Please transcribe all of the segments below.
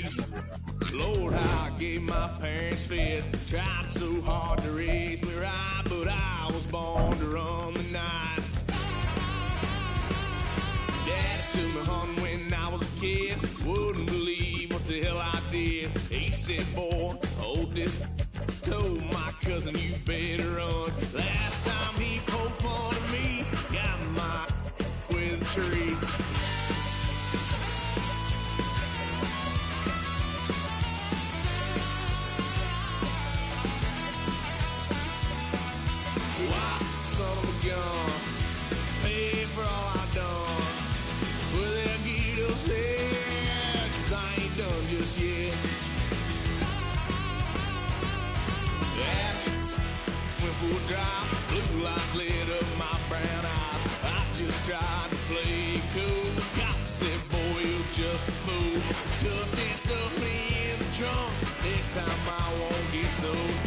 face. Lord, how I gave my parents fits. Tried so hard to raise me right, but I was born to run the night. Daddy took me hunting when I was a kid. Wouldn't believe what the hell I did. He said, boy, hold this. Told my cousin, you better run. Last time he poked fun at me, got my with a tree. Why, son of a gun, pay for all I done. Swear they'll get us here, 'cause I ain't done just yet. Yeah, went for a drive, blue lights lit up my brown eyes. I just tried to play cool. Cop said, boy, you're just a fool. Cuffed and stuffed me in the trunk. Next time I won't get sold.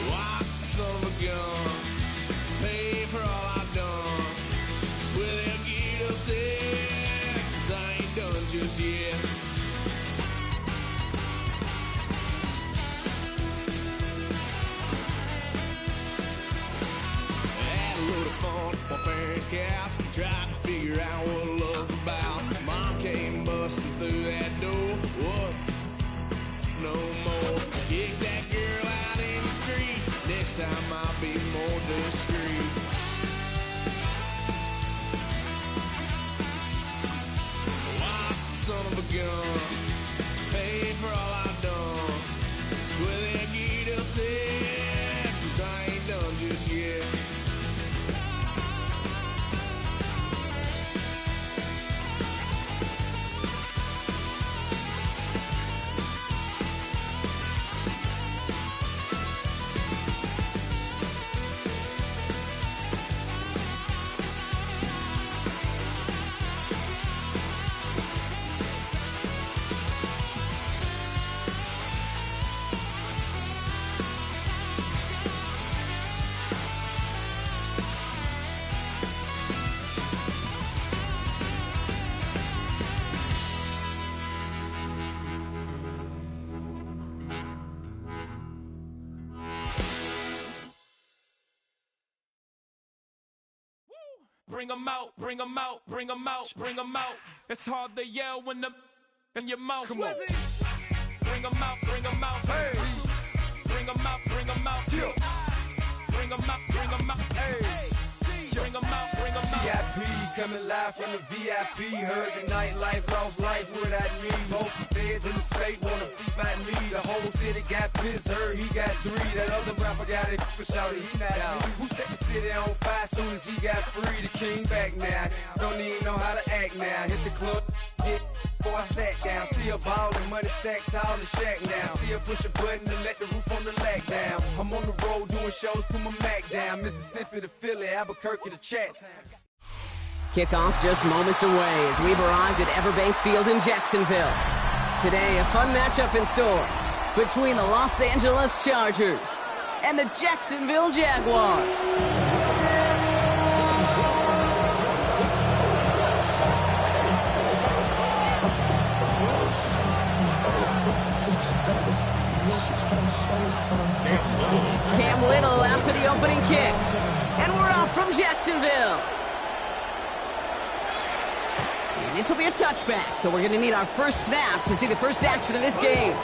Why, son of a gun, pay for all I've done. Swear they'll get us there, 'cause I ain't done just yet. Had a load of fun on my parents' couch, tried to figure out what love's about. Mom came busting through that door. What? No more. Kick that girl out in the street. Next time I'll be more discreet. Why, son of a gun, pay for all I've done. Swear they'll get us here, 'cause I ain't done just yet. Bring 'em out, bring 'em out, bring 'em out, bring 'em out. It's hard to yell when the in your mouth. Come on. Bring 'em out, bring 'em out. Hey. Bring 'em out, bring 'em out. Yo. Bring 'em out, bring 'em out. Hey. Bring 'em out, bring 'em out. VIP coming live from the VIP. Heard the nightlife, lost life without me. Most feds in the state wanna see by me. The whole city got pissed, heard he got 3. That other rapper got it for shouted, he not out. Who set the city on fire soon as he got free? The king back now, don't even know how to act now. Hit the club, get before I sat down. Still ballin', money stacked tall in the shack now. Still push a button to let the roof on the lack down. I'm on the road doing shows, put my Mac down. Mississippi to Philly, Albuquerque to Chat. Kickoff just moments away as we've arrived at Everbank Field in Jacksonville. Today, a fun matchup in store between the Los Angeles Chargers and the Jacksonville Jaguars. Cam Little after the opening kick. And we're off from Jacksonville. And this will be a touchback, so we're going to need our first snap to see the first action of this game.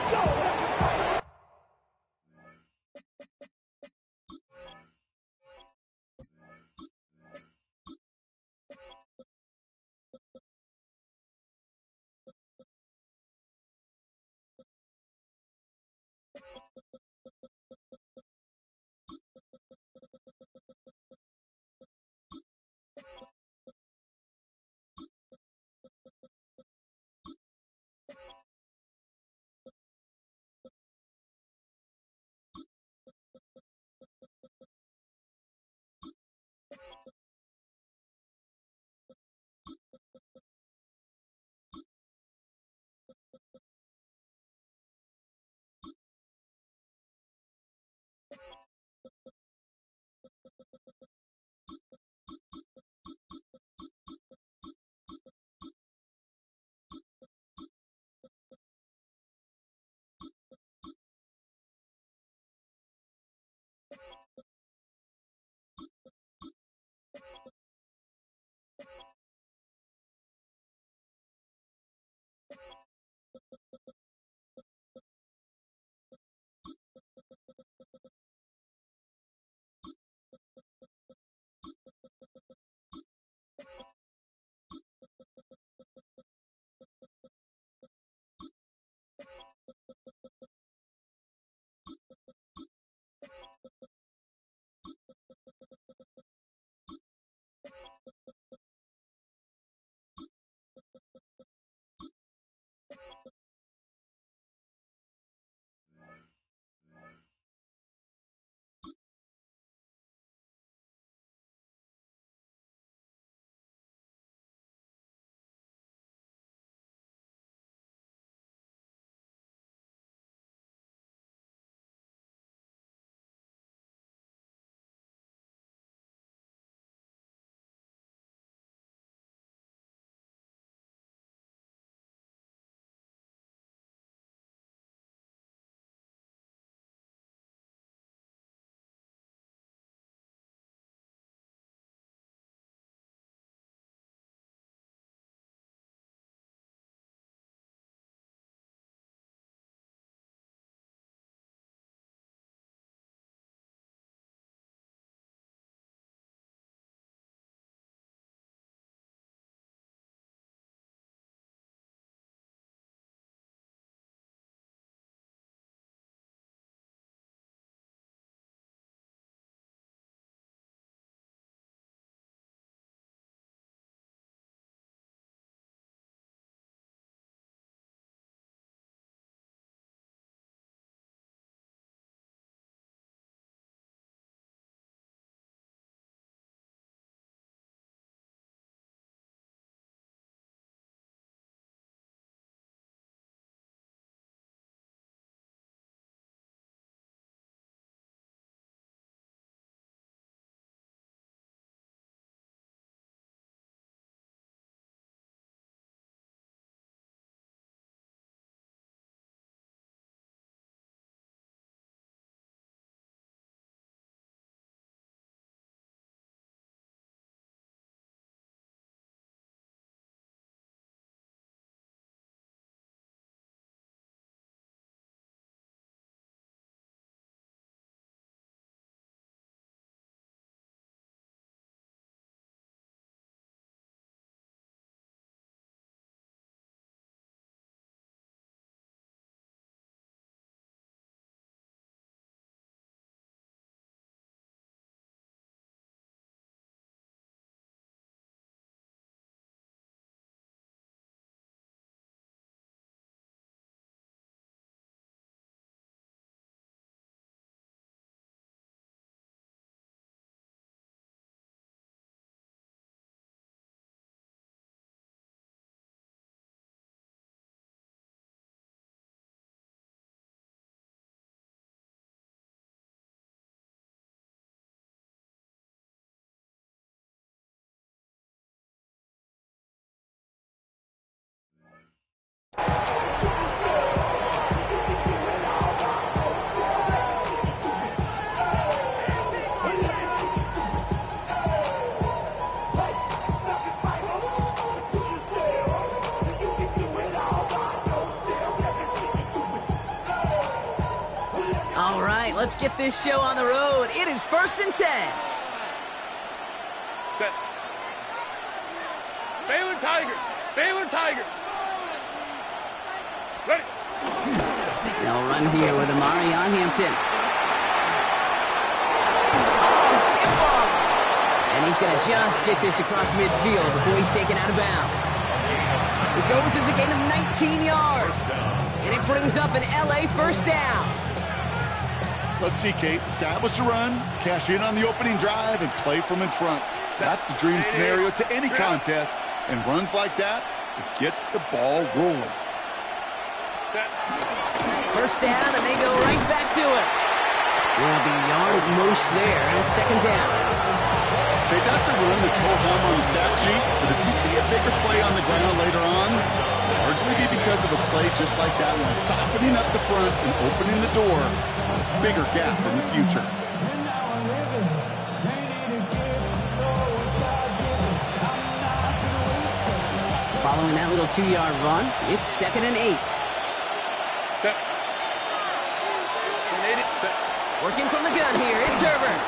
All right, let's get this show on the road. It is 1st and 10. Set. Baylor Tiger. Baylor Tiger. Ready. They'll run here with Amari on Hampton. Oh, skip ball. And he's going to just get this across midfield before he's taken out of bounds. It goes as a gain of 19 yards. And it brings up an LA first down. Let's see, Kate. Establish a run, cash in on the opening drive, and play from in front. That's the dream scenario to any contest. And runs like that, it gets the ball rolling. First down, and they go right back to it. Will be a yard at most there, and it's 2nd down. Okay, that's a run that's hold on the stat sheet, but if you see a bigger play on the ground later on, largely be because of a play just like that one, softening up the front and opening the door for a bigger gap in the future. Following that little 2-yard run, it's 2nd and 8. Set. Working from the gun here, it's Herbert.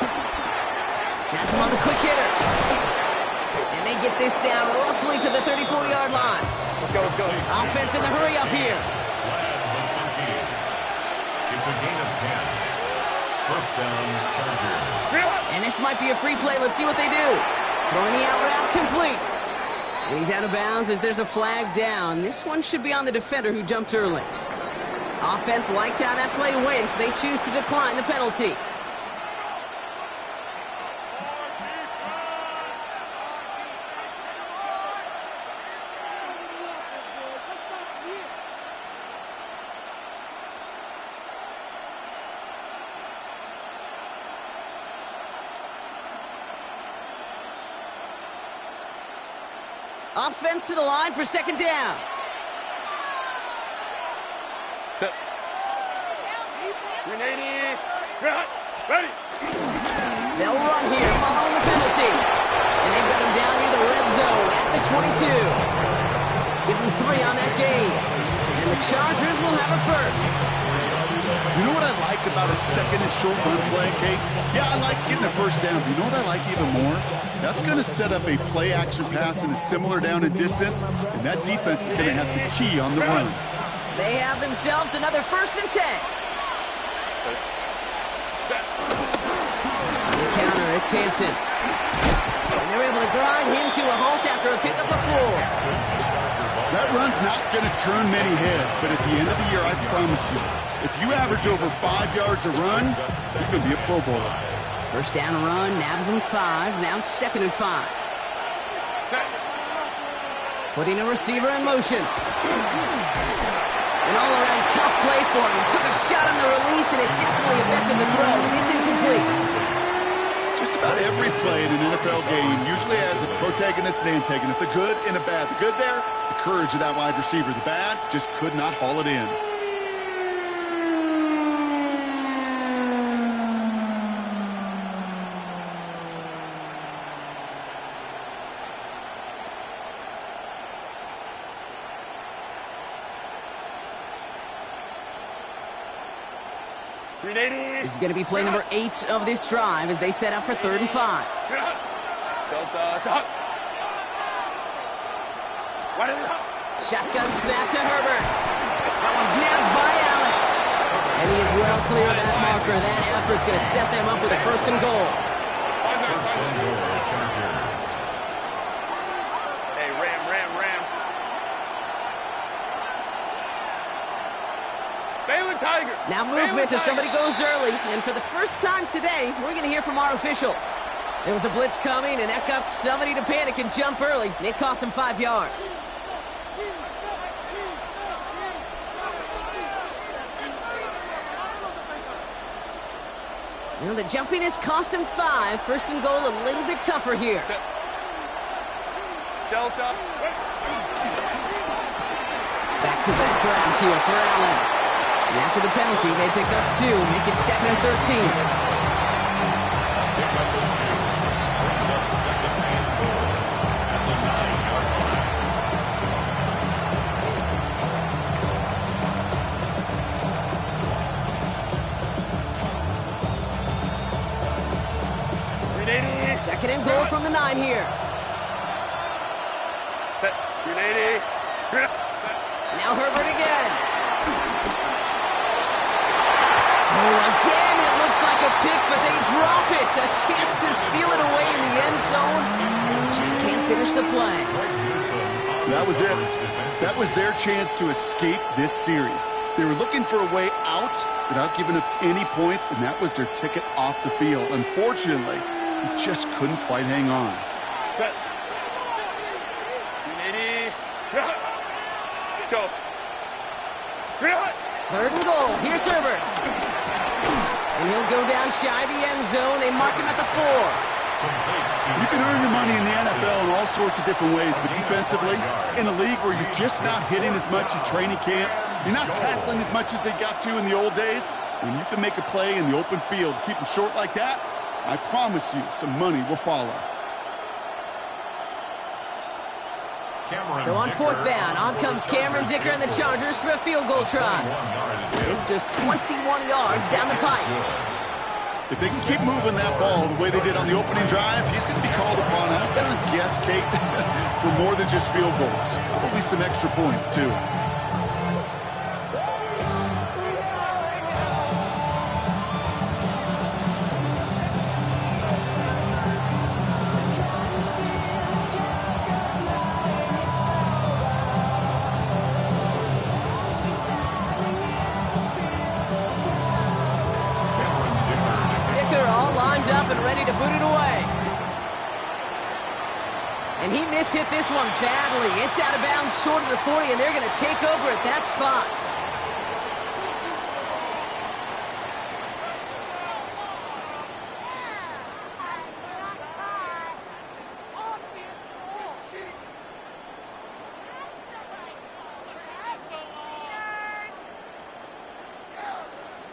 That's him on the quick hitter. And they get this down roughly to the 34-yard line. Let's go, let's go. Offense in the hurry up here. It's a gain of 10. First down, Chargers. And this might be a free play. Let's see what they do. Throwing the out route complete. And he's out of bounds as there's a flag down. This one should be on the defender who jumped early. Offense liked how that play went, so they choose to decline the penalty. Offense to the line for 2nd down. Set. 380. Ready. They'll run here following the penalty. And they've got him down near the red zone at the 22. Give him 3 on that game. And the Chargers will have a first. You know what I like about a 2nd and short run play, Kate? Yeah, I like getting a first down. But you know what I like even more? That's going to set up a play-action pass in a similar down and distance, and that defense is going to have to key on the run. They have themselves another 1st and 10. On the counter, it's Hampton. And they're able to grind him to a halt after a pick up the 4. That run's not going to turn many heads, but at the end of the year, I promise you, if you average over 5 yards a run, you're going to be a Pro Bowler. First down run, nabs him 5, now 2nd and 5. Putting a receiver in motion. An all-around tough play for him. Took a shot on the release, and it definitely affected the throw. It's incomplete. Just about every play in an NFL game usually has a protagonist and antagonist, a good and a bad. The good there, the courage of that wide receiver. The bad, just could not haul it in. This is going to be play number 8 of this drive as they set up for 3rd and 5. Shotgun snap to Herbert. That one's nabbed by Allen. And he is well clear of that marker. That effort's going to set them up with a 1st and goal. First and goal, Chargers. Hey, Ram. Baylor Tiger. Now movement as somebody goes early. And for the first time today, we're going to hear from our officials. There was a blitz coming, and that got somebody to panic and jump early. It cost them 5 yards. Well, the jumpiness cost him 5. 1st and goal, a little bit tougher here. Delta. Back-to-back grabs here for Allen. And after the penalty, they pick up 2, make it 2nd and 13. Second and goal from the 9 here. Set. 380. Now Herbert again. Oh, again, it looks like a pick, but they drop it. A chance to steal it away in the end zone. Just can't finish the play. That was it. That was their chance to escape this series. They were looking for a way out without giving up any points, and that was their ticket off the field. Unfortunately, he just couldn't quite hang on. Set. 380. Go. Third and goal. Here's Herbert. And he'll go down shy of the end zone. They mark him at the 4. You can earn your money in the NFL in all sorts of different ways, but defensively, in a league where you're just not hitting as much in training camp, you're not tackling as much as they got to in the old days, when you can make a play in the open field, keep them short like that, I promise you some money will follow. So on fourth down, on comes Cameron Dicker and the Chargers for a field goal try. It's just 21 yards down the pipe. If they can keep moving that ball the way they did on the opening drive, he's going to be called upon, I'm going to guess, Kate, for more than just field goals. Probably some extra points, too. Hit this one badly. It's out of bounds short of the 40, and they're going to take over at that spot.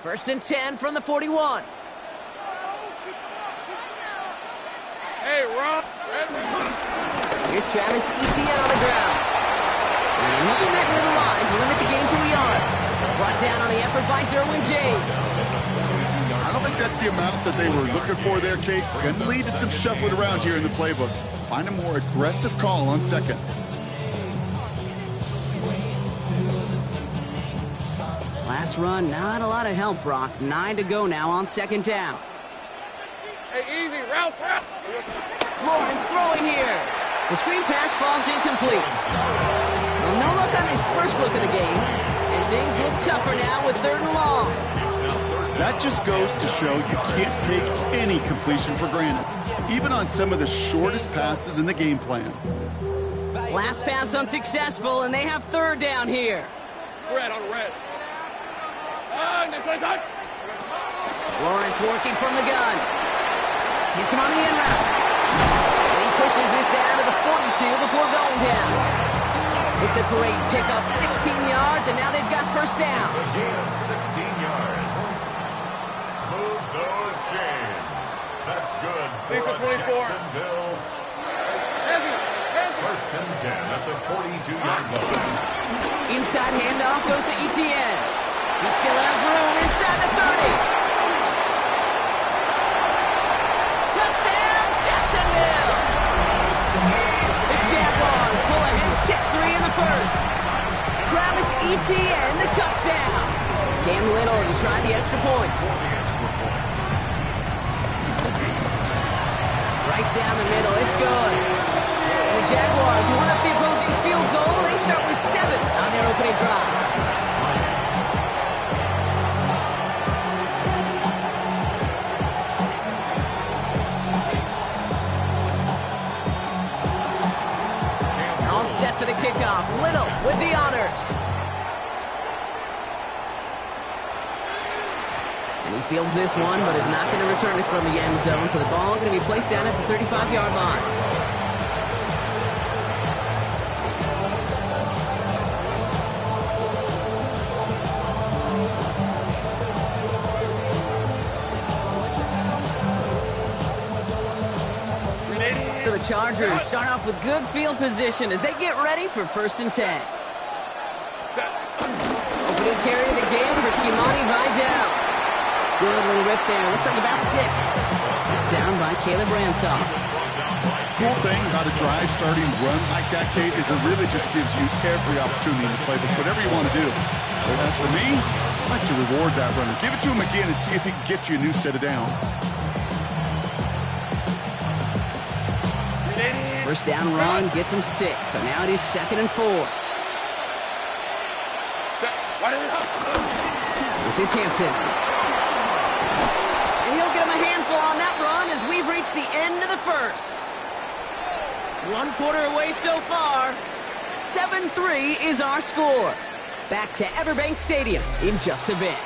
First and 10 from the 41. Hey, Rob. Here's Travis Etienne on the ground. And he'll be met near the line to limit the game to a yard. Brought down on the effort by Derwin James. I don't think that's the amount that they were looking for there, Kate. Going to lead to some shuffling around here in the playbook. Find a more aggressive call on second. Last run, not a lot of help, Brock. 9 to go now on second down. Hey, easy, Ralph. Lawrence throwing here. The screen pass falls incomplete. Well, no luck on his first look of the game. And things look tougher now with third and long. That just goes to show you can't take any completion for granted, even on some of the shortest passes in the game plan. Last pass unsuccessful, and they have third down here. Red on red. Lawrence working from the gun. Hits him on the in route. And he pushes this down to the 42 before going down. It's a great pickup, 16 yards, and now they've got first down. It's a gain of 16 yards. Move those chains. That's good for 24. Jacksonville. Heavy. First and 10 at the 42-yard line. Inside handoff goes to Etienne. He still has room inside the 30. Touchdown, Jacksonville! The Jaguars pull ahead 6-3 in the first. Travis Etienne, the touchdown. Cam Little to try the extra point. Right down the middle, it's good. And the Jaguars won up the opposing field goal. They start with 7 on their opening drive. Set for the kickoff. Little with the honors. And he fields this one, but is not going to return it from the end zone, so the ball is going to be placed down at the 35-yard line. So the Chargers start off with good field position as they get ready for first and 10. Opening carry of the game for Kimani Vidal. Good little rip there. Looks like about 6. Down by Caleb Ransaw. cool thing about a drive starting run like that, Kate, is it really just gives you every opportunity in the playbook, whatever you want to do. But as for me, I like to reward that runner. Give it to him again and see if he can get you a new set of downs. First down run gets him 6, so now it is 2nd and 4. This is Hampton. And he'll get him a handful on that run as we've reached the end of the first. 1 quarter away so far. 7-3 is our score. Back to Everbank Stadium in just a bit.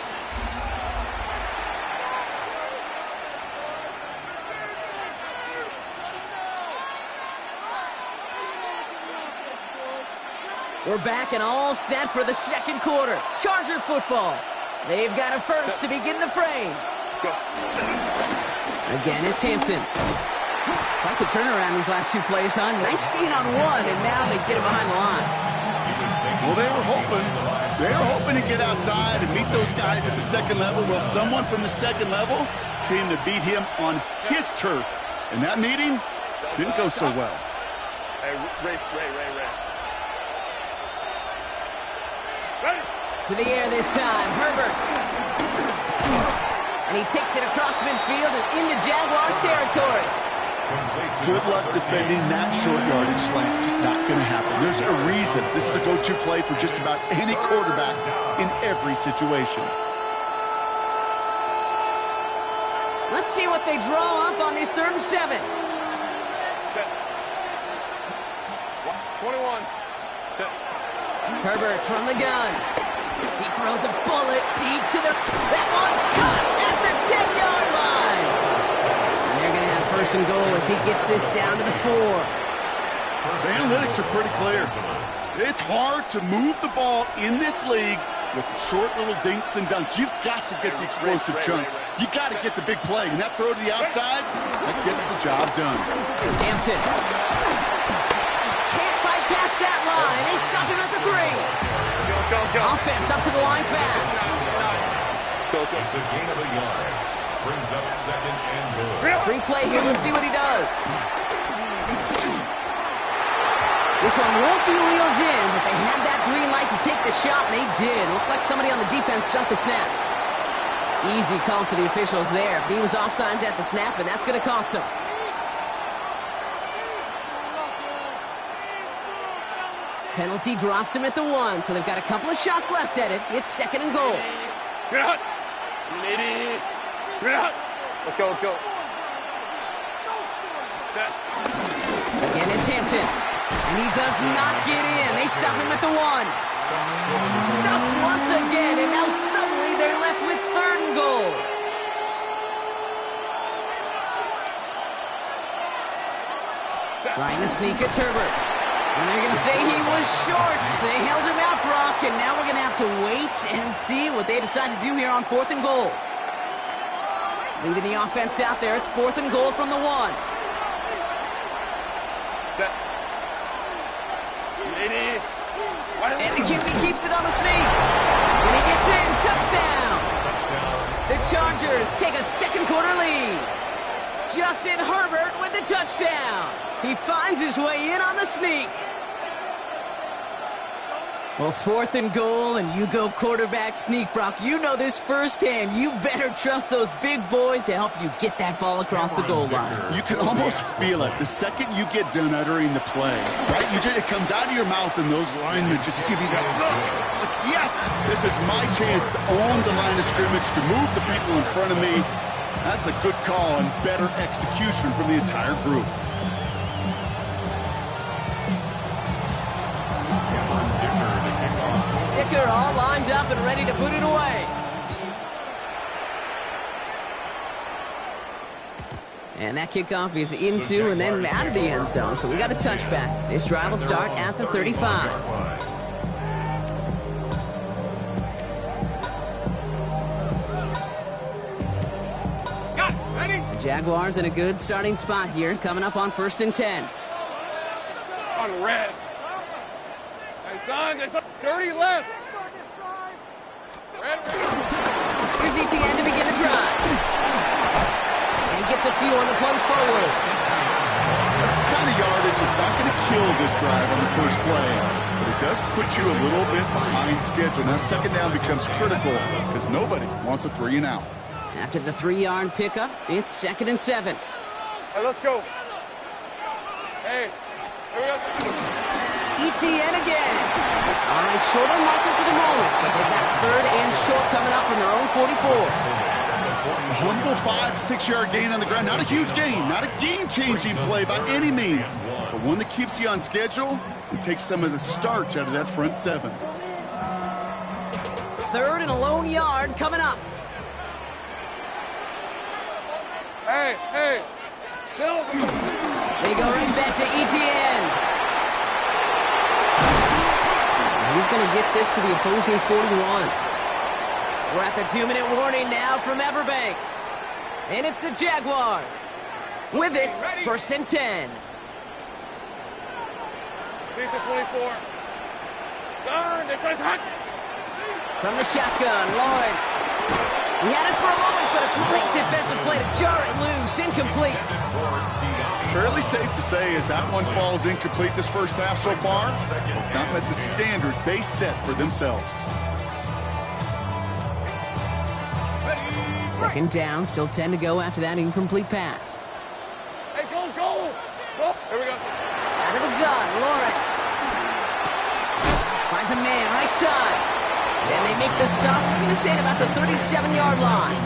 We're back and all set for the second quarter. Charger football. They've got a first to begin the frame. Again, it's Hampton. Quite the turnaround these last 2 plays, huh? Nice gain on 1, and now they get him behind the line. Well, they were hoping to get outside and meet those guys at the second level. Well, someone from the second level came to beat him on his turf. And that meeting didn't go so well. Hey, Ray. To the air this time, Herbert. And he takes it across midfield and into Jaguars territory. Good luck defending that short yardage slant. Just not going to happen. There's a reason this is a go-to play for just about any quarterback in every situation. Let's see what they draw up on this 3rd and 7. 21. Herbert from the gun. He throws a bullet deep to the... That one's cut at the 10-yard line. And they're going to have 1st and goal as he gets this down to the 4. The analytics are pretty clear. It's hard to move the ball in this league with short little dinks and dunks. You've got to get the explosive chunk. You got to get the big play. And that throw to the outside, that gets the job done. Hampton. Can't fight past that line. They stop him at the 3. Offense up to the line fast. It's a gain of a yard. Brings up 2nd and goal. Free play here. Let's see what he does. This one won't be reeled in, but they had that green light to take the shot, and they did. Looked like somebody on the defense jumped the snap. Easy call for the officials there. He was offsides at the snap, and that's going to cost him. Penalty drops him at the 1, so they've got a couple of shots left at it. It's 2nd and goal. Get out. Let's go. Again, it's Hampton. And he does not get in. They stop him at the 1. Stuffed once again, and now suddenly they're left with 3rd and goal. Trying to sneak at Herbert. And they're going to say he was short. They held him out, Croc, and now we're going to have to wait and see what they decide to do here on 4th and goal. Leaving the offense out there. It's 4th and goal from the 1. And the QB keeps it on the sneak. And he gets in. Touchdown. The Chargers take a second quarter lead. Justin Herbert with the touchdown. He finds his way in on the sneak. Well, 4th and goal, and you go quarterback sneak, Brock. You know this firsthand. You better trust those big boys to help you get that ball across the goal line. You can almost feel it the second you get done uttering the play, right? It comes out of your mouth, and those linemen just give you that look. Like, yes, this is my chance to own the line of scrimmage, to move the people in front of me. That's a good call and better execution from the entire group. Dicker all lined up and ready to put it away. And that kickoff is into and then out of the end zone, so we got a touchback. This drive will start at the 35. The Jaguars in a good starting spot here, coming up on 1st and 10. On red. Hey, son, 30 left. Red. Here's ETN to begin the drive. And he gets a few on the plunge forward. That's kind kind of yardage, it's not going to kill this drive on the first play, but it does put you a little bit behind schedule. Now second down becomes critical because nobody wants a 3-and-out. After the 3-yard pickup, it's 2nd and 7. Hey, let's go. Hey, here we go. ETN again. All right, short on marker for the moment, but they've got 3rd and short coming up from their own 44. A humble 5-6-yard gain on the ground. Not a huge gain, not a game-changing play by any means, but one that keeps you on schedule and takes some of the starch out of that front 7. 3rd and a lone yard coming up. Hey, hey. They go right back to ETN. He's going to get this to the opposing 41. We're at the 2-minute warning now from Everbank. And it's the Jaguars. With it, 1st and 10. Piece of 24. Turn, defense hot. From the shotgun, Lawrence. He had it for a moment, but a great defensive play to jar it loose. Incomplete. Fairly safe to say as that one falls incomplete this first half so far, it's not met the standard they set for themselves. 2nd down, still 10 to go after that incomplete pass. Hey, go, go. Go. Here we go. Out of the gun, Lawrence. Finds a man, right side. And they make the stop. I'm going to say at about the 37-yard line.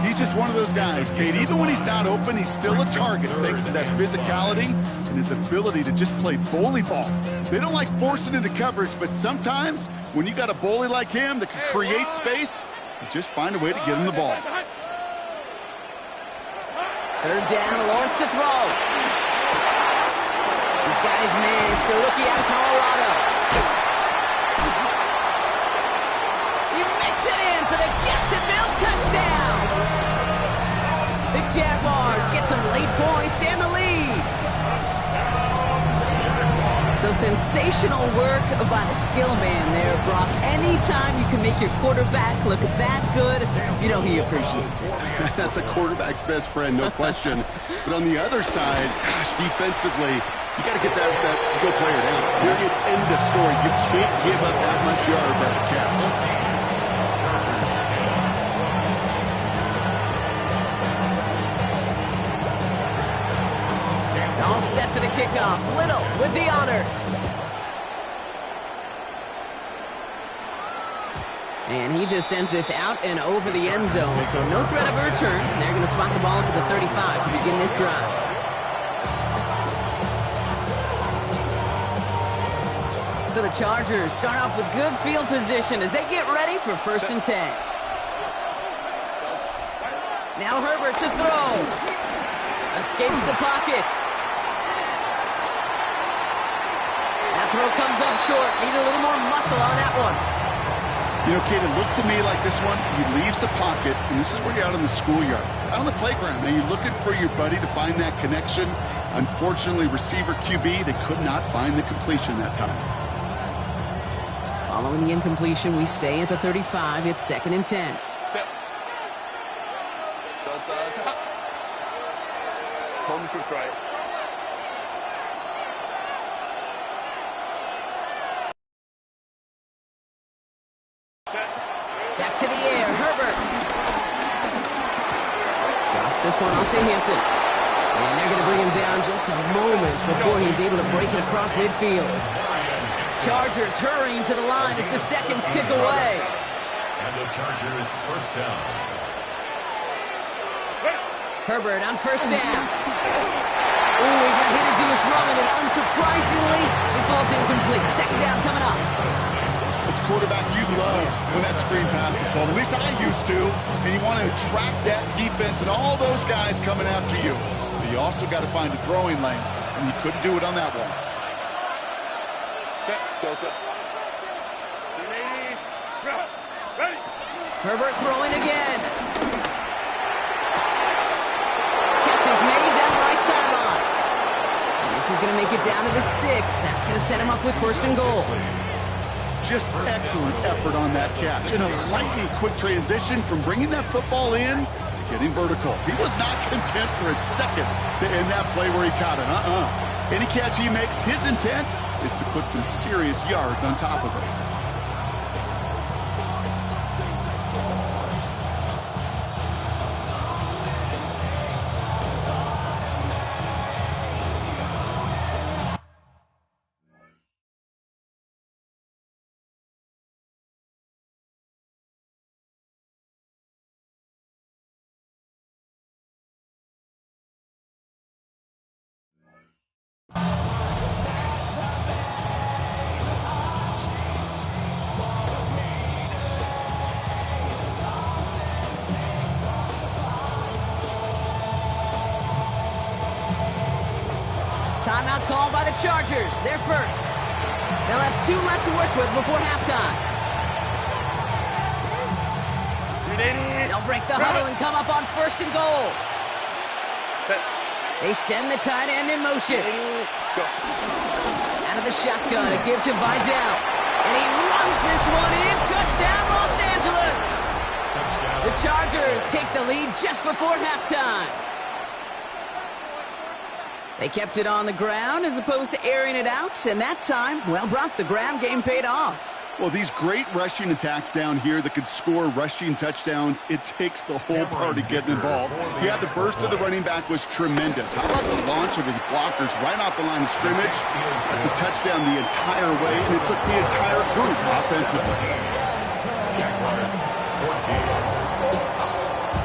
He's just one of those guys, Kate. Even when he's not open, he's still a target thanks to that physicality and his ability to just play bully ball. They don't like forcing into coverage, but sometimes when you got a bully like him that can create space, you just find a way to get him the ball. 3rd down, Lawrence to throw. He's got his man. It's the rookie out of Colorado. He makes it in for the Jacksonville touchdown. The Jaguars get some late points and the lead. So sensational work by the skill man there, Brock. Anytime you can make your quarterback look that good, you know he appreciates it. That's a quarterback's best friend, no question. But on the other side, gosh, defensively, you got to get that skill player down. Period, end of story. You can't give up that much yards after catch. All set for the kickoff. Little with the honors. And he just sends this out and over the end zone. So no threat of a return. They're going to spot the ball up at the 35 to begin this drive. So the Chargers start off with good field position as they get ready for 1st and 10. Now Herbert to throw. Escapes the pocket. That throw comes up short. Need a little more muscle on that one. You know, Kate, it looked to me like this one, he leaves the pocket, and this is where you're out in the schoolyard, out on the playground, and you're looking for your buddy to find that connection. Unfortunately, receiver QB, they could not find the completion that time. Following the incompletion, we stay at the 35. It's 2nd and 10. Home to try. Back to the air, Herbert. Drops this one off to Hampton. And they're going to bring him down just a moment before he's able to break it across midfield. Chargers hurrying to the line as the seconds tick away. And the Chargers 1st down. Herbert on 1st down. Ooh, he got hit as he was running, and unsurprisingly, it falls incomplete. 2nd down coming up. As a quarterback, you love when that screen pass is called. At least I used to. And you want to attract that defense and all those guys coming after you. But you also got to find a throwing lane, and you couldn't do it on that one. Ready. Herbert throwing again. Catch is made down the right sideline. And this is going to make it down to the 6. That's going to set him up with 1st and goal. Just excellent effort on that catch. And a lightning quick transition from bringing that football in to getting vertical. He was not content for a second to end that play where he caught it. Any catch he makes, his intent is to put some serious yards on top of it. Timeout called by the Chargers. They're first. They'll have 2 left to work with before halftime. They'll break the huddle and come up on 1st and goal. They send the tight end in motion. Out of the shotgun, a give to Vidal. And he runs this one in. Touchdown, Los Angeles. The Chargers take the lead just before halftime. They kept it on the ground as opposed to airing it out, and that time, well, Brock, the ground game paid off. Well, these great rushing attacks down here that could score rushing touchdowns, it takes the whole party getting involved. Yeah, the burst of the running back was tremendous. How about the launch of his blockers right off the line of scrimmage? That's a touchdown the entire way, and it took the entire group offensively.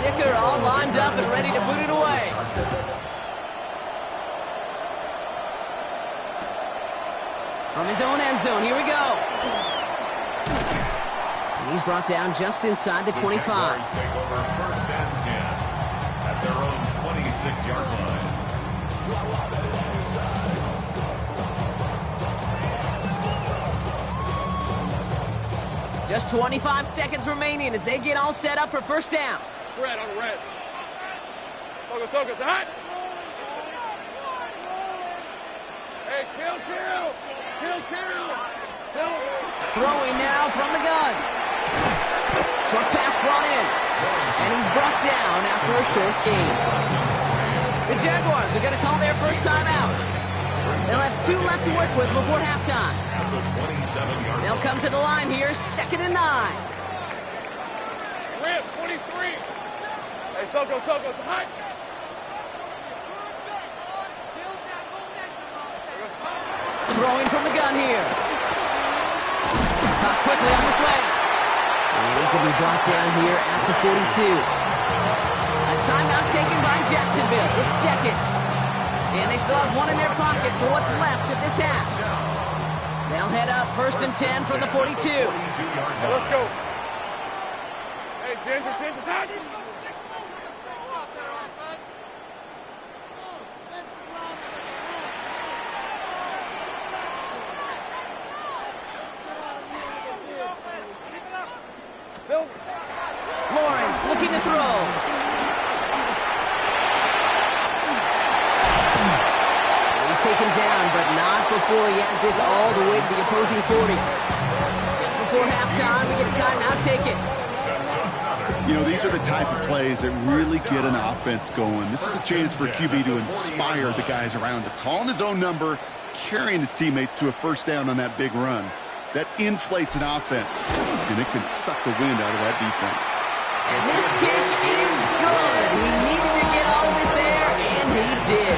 Dicker all lined up and ready to boot it away. From his own end zone, here we go. And he's brought down just inside the 25. The Jaguars take over 1st and 10 at their own 26-yard line. Just 25 seconds remaining as they get all set up for 1st down. Red on red. Focus, hot. Hey, kill. Throwing now from the gun. Short pass brought in. And he's brought down after a short gain. The Jaguars are going to call their first time out. They'll have 2 left to work with before halftime. They'll come to the line here, 2nd and 9. Rip, 23. Hey, Soko, hot. Throwing from the gun here. Caught quickly on the slant. And he's going to be brought down here at the 42. A timeout taken by Jacksonville. It's seconds. And they still have 1 in their pocket for what's left of this half. They'll head up 1st and 10 from the 42. Let's go. Hey, Ginger, touch. Lawrence looking to throw. He's taken down, but not before he has this all the way to the opposing 40. Just before halftime, we get a timeout taken. You know, these are the type of plays that really get an offense going. This is a chance for QB to inspire the guys around him. Calling his own number, carrying his teammates to a 1st down on that big run. That inflates an offense, and it can suck the wind out of that defense. And this kick is good. He needed to get all of it there, and he did.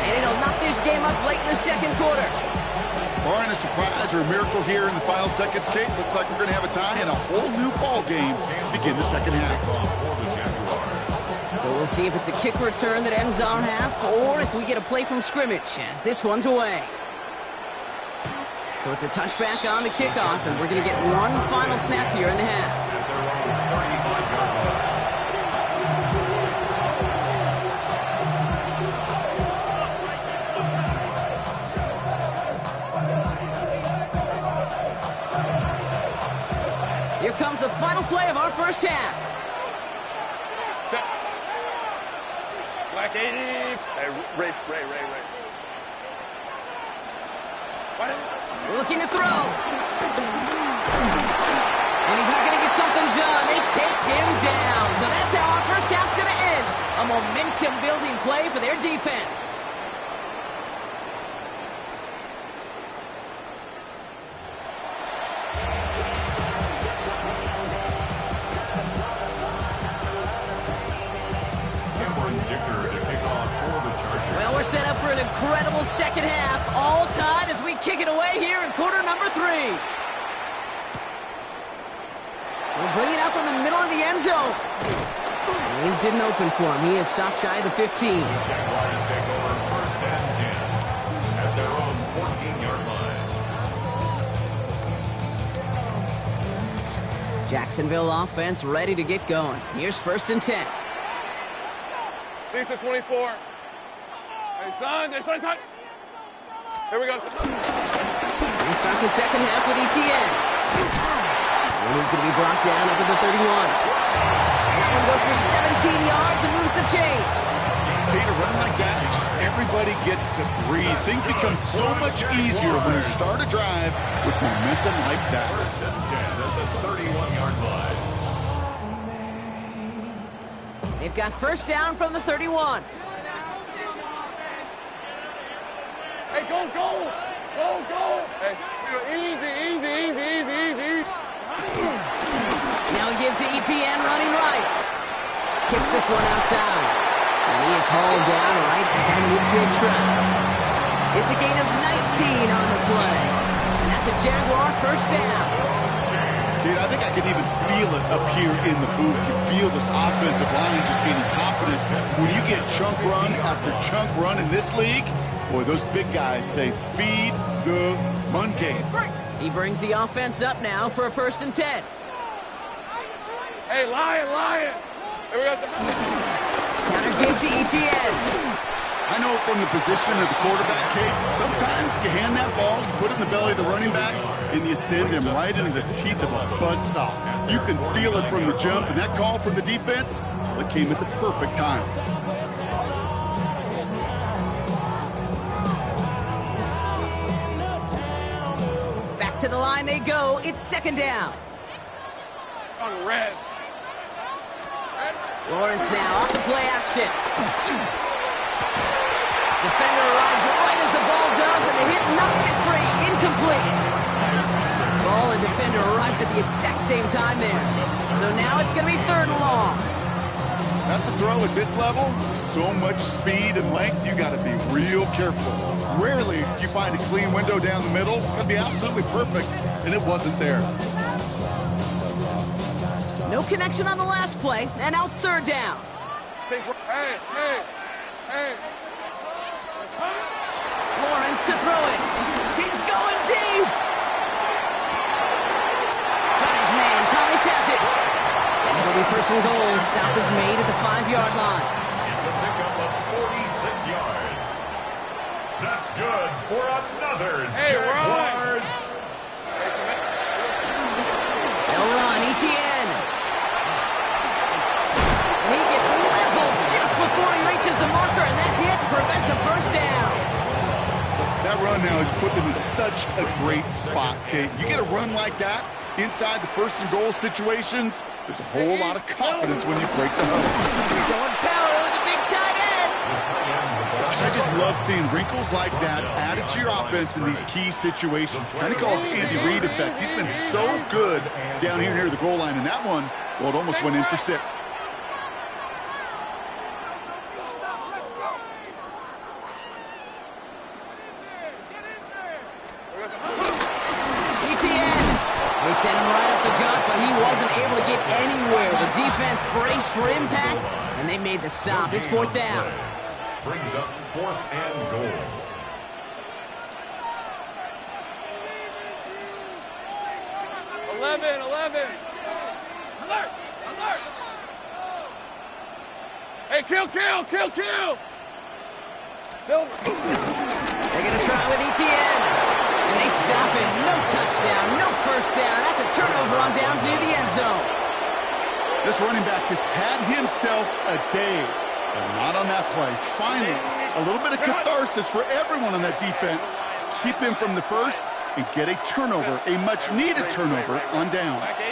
And it'll knock this game up late in the 2nd quarter. Barring a surprise or a miracle here in the final seconds, Kate, looks like we're going to have a tie and a whole new ball game to begin the 2nd half. So we'll see if it's a kick return that ends our half, or if we get a play from scrimmage as this one's away. So it's a touchback on the kickoff, and we're going to get 1 final snap here in the half. Here comes the final play of our 1st half. Black 80. Hey, Ray. Looking to throw. And he's not going to get something done. They take him down. So that's how our 1st half's going to momentum-building play for their defense. Well, we're set up for an incredible second half. All tied as we kick it away here in quarter number 3. We'll bring it out from the middle of the end zone. Lanes didn't open for him. He is stopped shy of the 15. Jaguars take over first and 10 at their own 14-yard line. Jacksonville offense ready to get going. Here's first and 10. Lisa 24. Hey, son. Here we go. We start the second half with ETN. And he's going to be brought down up at the 31. That one goes for 17 yards and moves the chains. Okay, to run like that, just everybody gets to breathe. Things become so much easier when you start a drive with momentum like that. First and 10 at the 31-yard line. They've got first down from the 31. Hey, go. Hey, easy. Now we give to ETN running right. Kicks this one outside. And he is hauled down right at that midfield strip. It's a gain of 19 on the play. And that's a Jaguar first down. Dude, I think I can even feel it up here in the booth. You feel this offensive line just gaining confidence. When you get chunk run after chunk run in this league, boy, those big guys say, feed the run game. He brings the offense up now for a first and 10. Hey, Lion. Here we go. Counter game to ETN. I know from the position of the quarterback, Kate, sometimes you hand that ball, you put it in the belly of the running back, and you send him right into the teeth of a buzzsaw. You can feel it from the jump, and that call from the defense, well, it came at the perfect time. Back to the line they go. It's second down. On red. Lawrence now off the play action. Defender arrives right as the ball does, and the hit knocks it free. Incomplete. Ball and defender arrived at the exact same time there. So now it's going to be third and long. That's a throw at this level. So much speed and length, you got to be real careful. Rarely do you find a clean window down the middle. It could be absolutely perfect, and it wasn't there. No connection on the last play, and now it's third down. Hey. Lawrence to throw it. He's going deep. Got his man. Thomas has it. And it'll be first and goal. Stop is made at the 5-yard line. It's a pickup of 46 yards. That's good for another Jaguars. They'll run. ETN. And he gets leveled just before he reaches the marker, and that hit prevents a first down. That run now has put them in such a great spot, Kate. You get a run like that inside the first and goal situations, there's a whole lot of confidence when you break the huddle. Going power with the big tight end. Gosh, I just love seeing wrinkles like that added to your offense in these key situations. Kind of called the Andy Reid effect. He's been so good down here near the goal line, and that one, well, it almost went in for 6. They sent him right up the gut, but he wasn't able to get anywhere. The defense braced for impact, and they made the stop. It's fourth down. Brings up 4th and goal. Eleven. Alert. Hey, kill. Silver. They're going to try with ETN. And they stop him. No touchdown, no first down. That's a turnover on downs near the end zone. This running back has had himself a day, but not on that play. Finally, a little bit of catharsis for everyone on that defense to keep him from the first and get a turnover, a much-needed turnover on downs.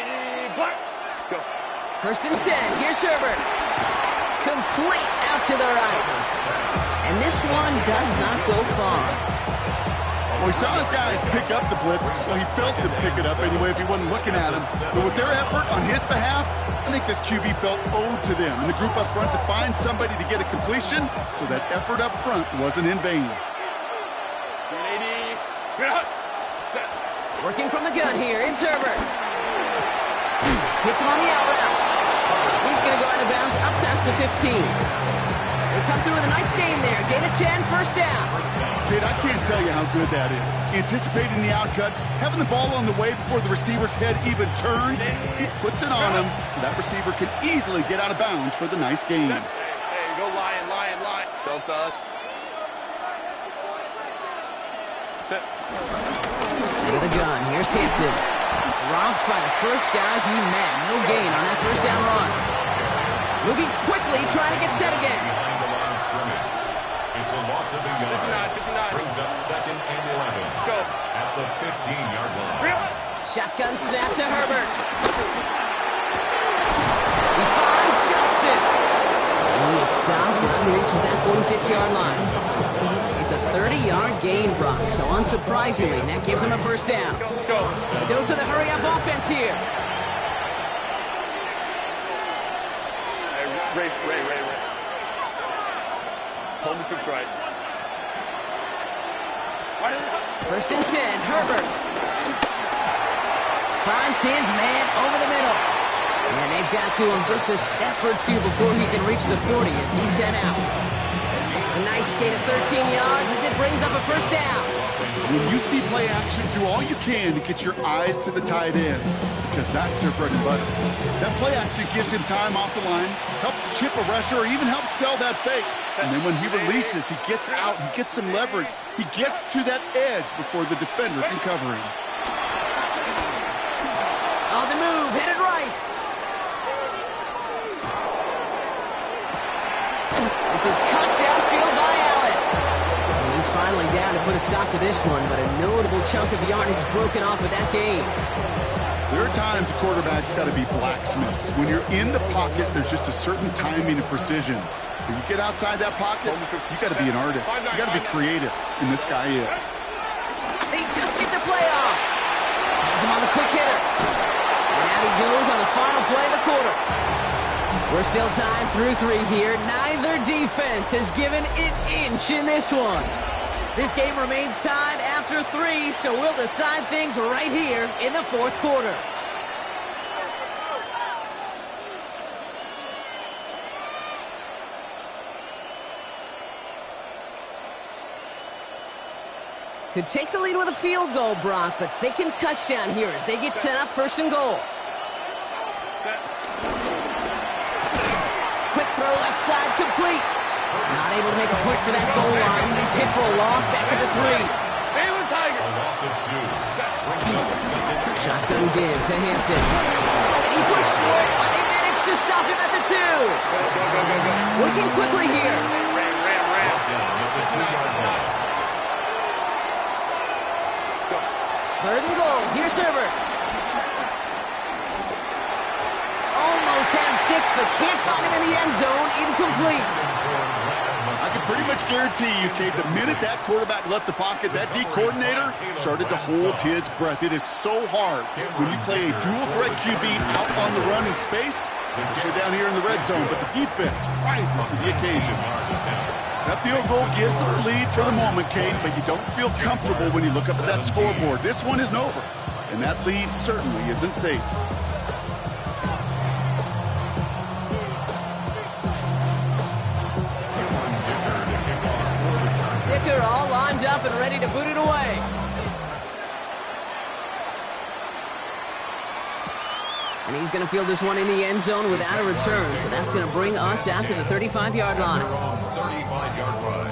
First and 10. Here's Herbert. Complete out to the right. And this one does not go far. Well, he saw his guys pick up the blitz, so he felt them pick it up anyway if he wasn't looking at him. But with their effort on his behalf, I think this QB felt owed to them and the group up front to find somebody to get a completion, so that effort up front wasn't in vain. Working from the gun here, it's Herbert. Hits him on the out route. He's going to go out of bounds up past the 15. They come through with a nice gain there. Gain of 10, first down. Kid, I can't tell you how good that is. Anticipating the outcut, having the ball on the way before the receiver's head even turns, he puts it on him so that receiver can easily get out of bounds for the nice gain. Hey, go lion. Don't touch. Out of the gun, here's Hampton. Dropped by the first guy he met. No gain on that first down run. Moving quickly, trying to get set again. Behind the line of scrimmage. It's a loss of a yard. 59. Brings up 2nd and 11. At the 15-yard line. Shotgun snap to Herbert. He finds Johnston. And he is stopped as he reaches that 46-yard line. It's a 30-yard gain, Brock, so unsurprisingly, that gives him a first down. A dose of the hurry-up offense here. Ray. Home troops right. First and 10, Herbert. Finds his man over the middle. And they've got to him just a step or two before he can reach the 40 as he's sent out. A nice gain of 13 yards as it brings up a first down. When you see play action, do all you can to get your eyes to the tight end, because that's their bread and butter. That play action gives him time off the line, helps chip a rusher, or even helps sell that fake. And then when he releases, he gets out, he gets some leverage. He gets to that edge before the defender can cover him. On the move, headed right. This is cut downfield by Allen. And he's finally down to put a stop to this one, but a notable chunk of yardage broken off with that gain. There are times a quarterback's got to be blacksmiths. When you're in the pocket, there's just a certain timing and precision. When you get outside that pocket, you got to be an artist. You got to be creative, and this guy is. They just get the play off. Has him on the quick hitter. And out he goes on the final play of the quarter. We're still tied through 3 here. Neither defense has given an inch in this one. This game remains tied after 3, so we'll decide things right here in the 4th quarter. Could take the lead with a field goal, Brock, but thinking touchdown here as they get set up 1st and goal. Quick throw left side, complete. Not able to make a push for that goal line. He's hit for a loss, back at the 3. A loss of 2. Shotgun give to Hampton. And he pushed for it, but they managed to stop him at the 2. Working quickly here. Ran. Down at the 2-yard line. 3rd and goal. Here's Herbert. Almost had 6, but can't find him in the end zone. Incomplete. I can pretty much guarantee you, Kate, the minute that quarterback left the pocket, that D coordinator started to hold his breath. It is so hard when you play a dual-threat QB out on the run in space, especially down here in the red zone, but the defense rises to the occasion. That field goal gives them the lead for the moment, Kate, but you don't feel comfortable when you look up at that scoreboard. This one isn't over, and that lead certainly isn't safe. Dicker all lined up and ready to boot it away. And he's going to field this one in the end zone without a return. So that's going to bring us out to the 35-yard line. 35-yard line.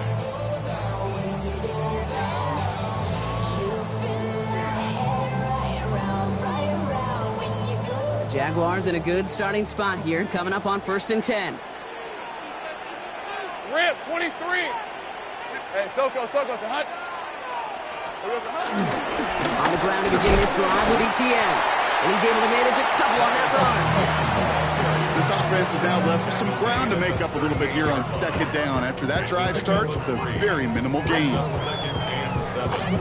The Jaguars in a good starting spot here, coming up on 1st and 10. Rip, 23. Hey, Soko, it's a hunt. On the ground to begin this drive with ETN. And he's able to manage a couple on that run. This defense is now left with some ground to make up a little bit here on second down after that drive starts with a very minimal gain. Second and 7.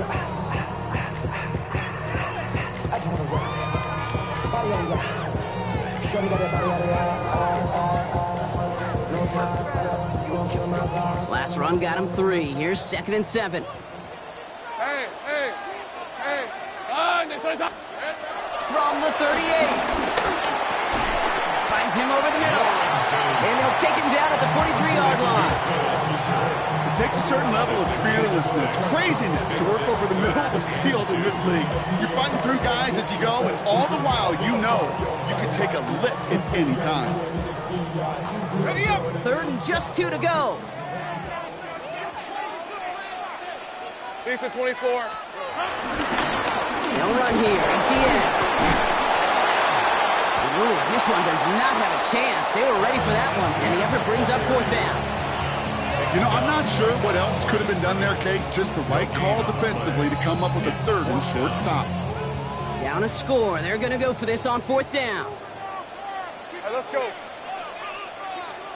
Last run got him 3. Here's 2nd and 7. Hey. From the 38. Finds him over the middle. And they'll take him down at the 43-yard line. It takes a certain level of fearlessness, craziness to work over the middle of the field in this league. You're fighting through guys as you go, and all the while you know you can take a lick at any time. Ready up. 3rd and just 2 to go. Decent 24. No run here. ATM. Ooh, this one does not have a chance. They were ready for that one, and the effort brings up 4th down. You know, I'm not sure what else could have been done there, Kate. Just the right call defensively to come up with a 3rd and short stop. Down a score. They're going to go for this on 4th down. Hey, let's go.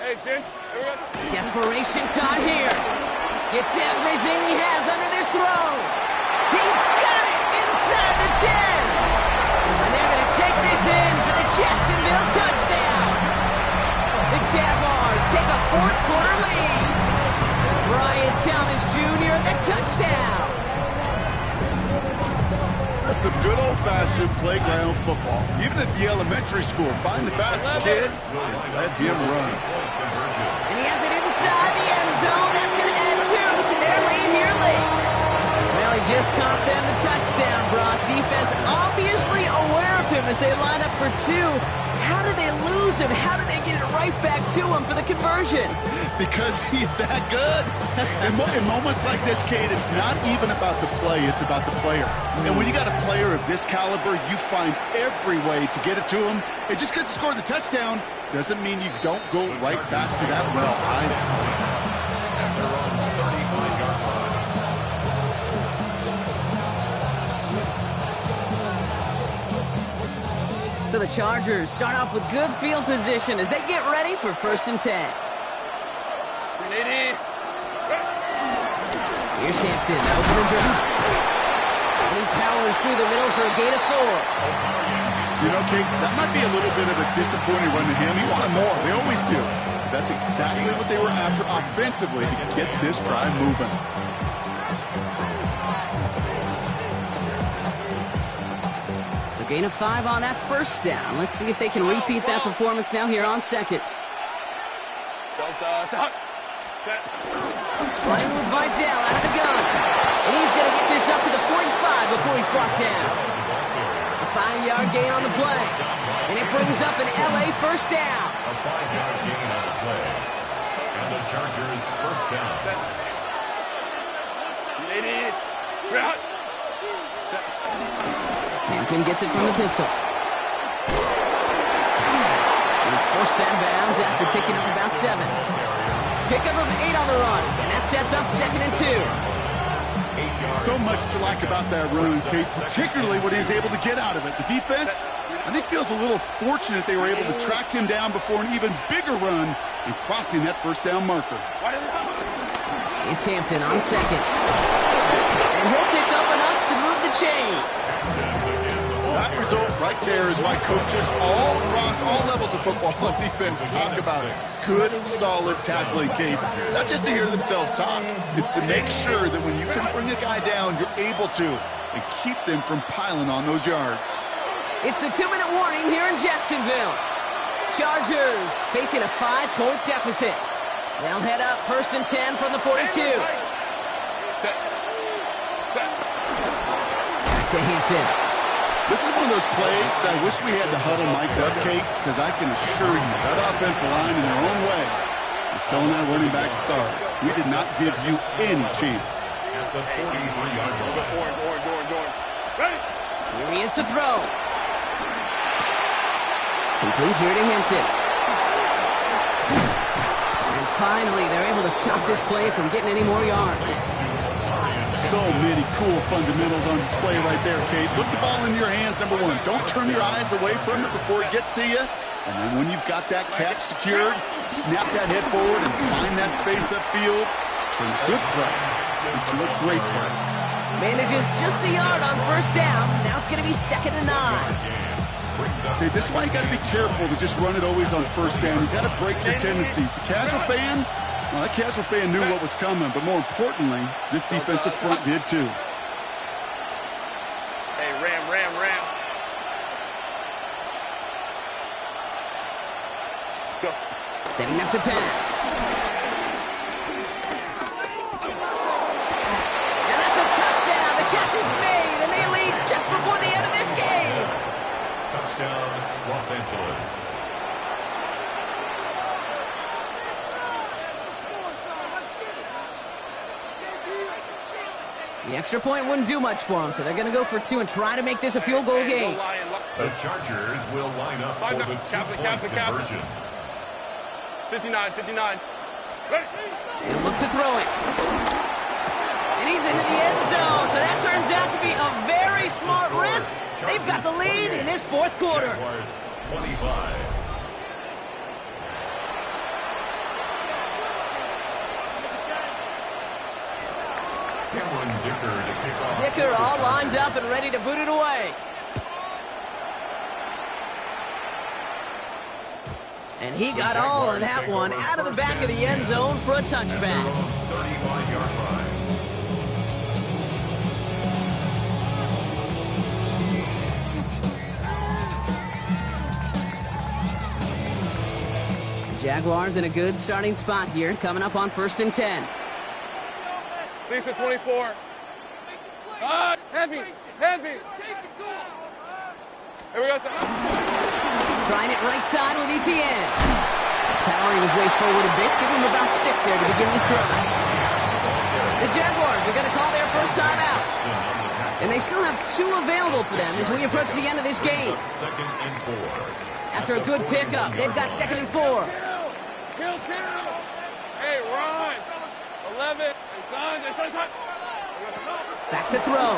Hey, James. Here we go. Desperation time here. Gets everything he has under this throw. He's got it inside the 10. And they're going to take this in for the Jacksonville touchdown. The Jaguars take a 4th quarter lead. Brian Thomas Jr. the touchdown. That's some good old-fashioned playground football. Even at the elementary school, find the fastest kid and let him run. And he has it inside the end zone. That's going to add 2 to their lead here late. Well, he just caught them the touchdown, Brock. Defense obviously aware of him as they line up for 2. How did they lose him? How did they get it right back to him for the conversion? Because he's that good. In moments like this, Kate, it's not even about the play, it's about the player. And when you got a player of this caliber, you find every way to get it to him. And just because he scored the touchdown doesn't mean you don't go right back to that well. So the Chargers start off with good field position as they get ready for 1st and 10. Here's Hampton, open and drop. And he powers through the middle for a gain of 4. You know, Kate, that might be a little bit of a disappointing run to him. He wanted more. They always do. That's exactly what they were after offensively to get this drive moving. So gain of 5 on that 1st down. Let's see if they can repeat that performance now here on 2nd. Playing with Vidal out of the gun. And he's going to get this up to the 45 before he's brought down. A 5-yard gain on the play. And it brings up an LA 1st down. A 5-yard gain on the play. And the Chargers 1st down. Hampton gets it from the pistol. He's forced out of bounds after picking up about 7. Pickup of 8 on the run, and that sets up 2nd and 2. So much to like about that run, Kate, particularly what he was able to get out of it. The defense, I think, feels a little fortunate they were able to track him down before an even bigger run and crossing that 1st down marker. It's Hampton on 2nd. And he'll pick up enough to move the chains. That result right there is why coaches all across all levels of football and defense talk about it. Good, solid tackling, Kate. It's not just to hear themselves talk. It's to make sure that when you can bring a guy down, you're able to and keep them from piling on those yards. It's the 2-minute warning here in Jacksonville. Chargers facing a 5-point deficit. They'll head up 1st and 10 from the 42. Back to Hampton. This is one of those plays that I wish we had the huddle mic'd up, Kate, because I can assure you that offensive line in their own way is telling that running back, sorry, we did not give you any chance. At the 43-yard line. Here he is to throw. Complete here to Hampton. And finally, they're able to stop this play from getting any more yards. So many cool fundamentals on display right there, Kate. Put the ball in your hands, number 1. Don't turn your eyes away from it before it gets to you. And then when you've got that catch secured, snap that head forward and find that space upfield. Turn a good play into a great play. Manages just a yard on first down. Now it's going to be 2nd and 9. Okay, this is why you got to be careful to just run it always on first down. You got to break your tendencies. The casual fan, well, that casual fan knew what was coming, but more importantly, this defensive front did too. Hey, ram. Let's go. Setting up to pass. And that's a touchdown. The catch is made, and they lead just before the end of this game. Touchdown, Los Angeles. The extra point wouldn't do much for them, so they're going to go for 2 and try to make this a field goal game. The Chargers will line up for the two-point conversion. 59. Ready? And look to throw it. And he's into the end zone, so that turns out to be a very smart risk. They've got the lead in this 4th quarter. 25. Dicker all lined up and ready to boot it away. And he got all of that one out of the back of the end zone for a touchback. 35-yard line. The Jaguars in a good starting spot here, coming up on 1st and 10. Lisa, 24. Heavy. Here we go, son. Trying it right side with Etienne. Powering his way forward a bit, give him about 6 there to begin this drive. The Jaguars are going to call their first timeout. And they still have 2 available for them as we approach the end of this game. 2nd and 4. After a good pickup, they've got 2nd and 4. Kill. Hey, run. 11. Son. Back to throw.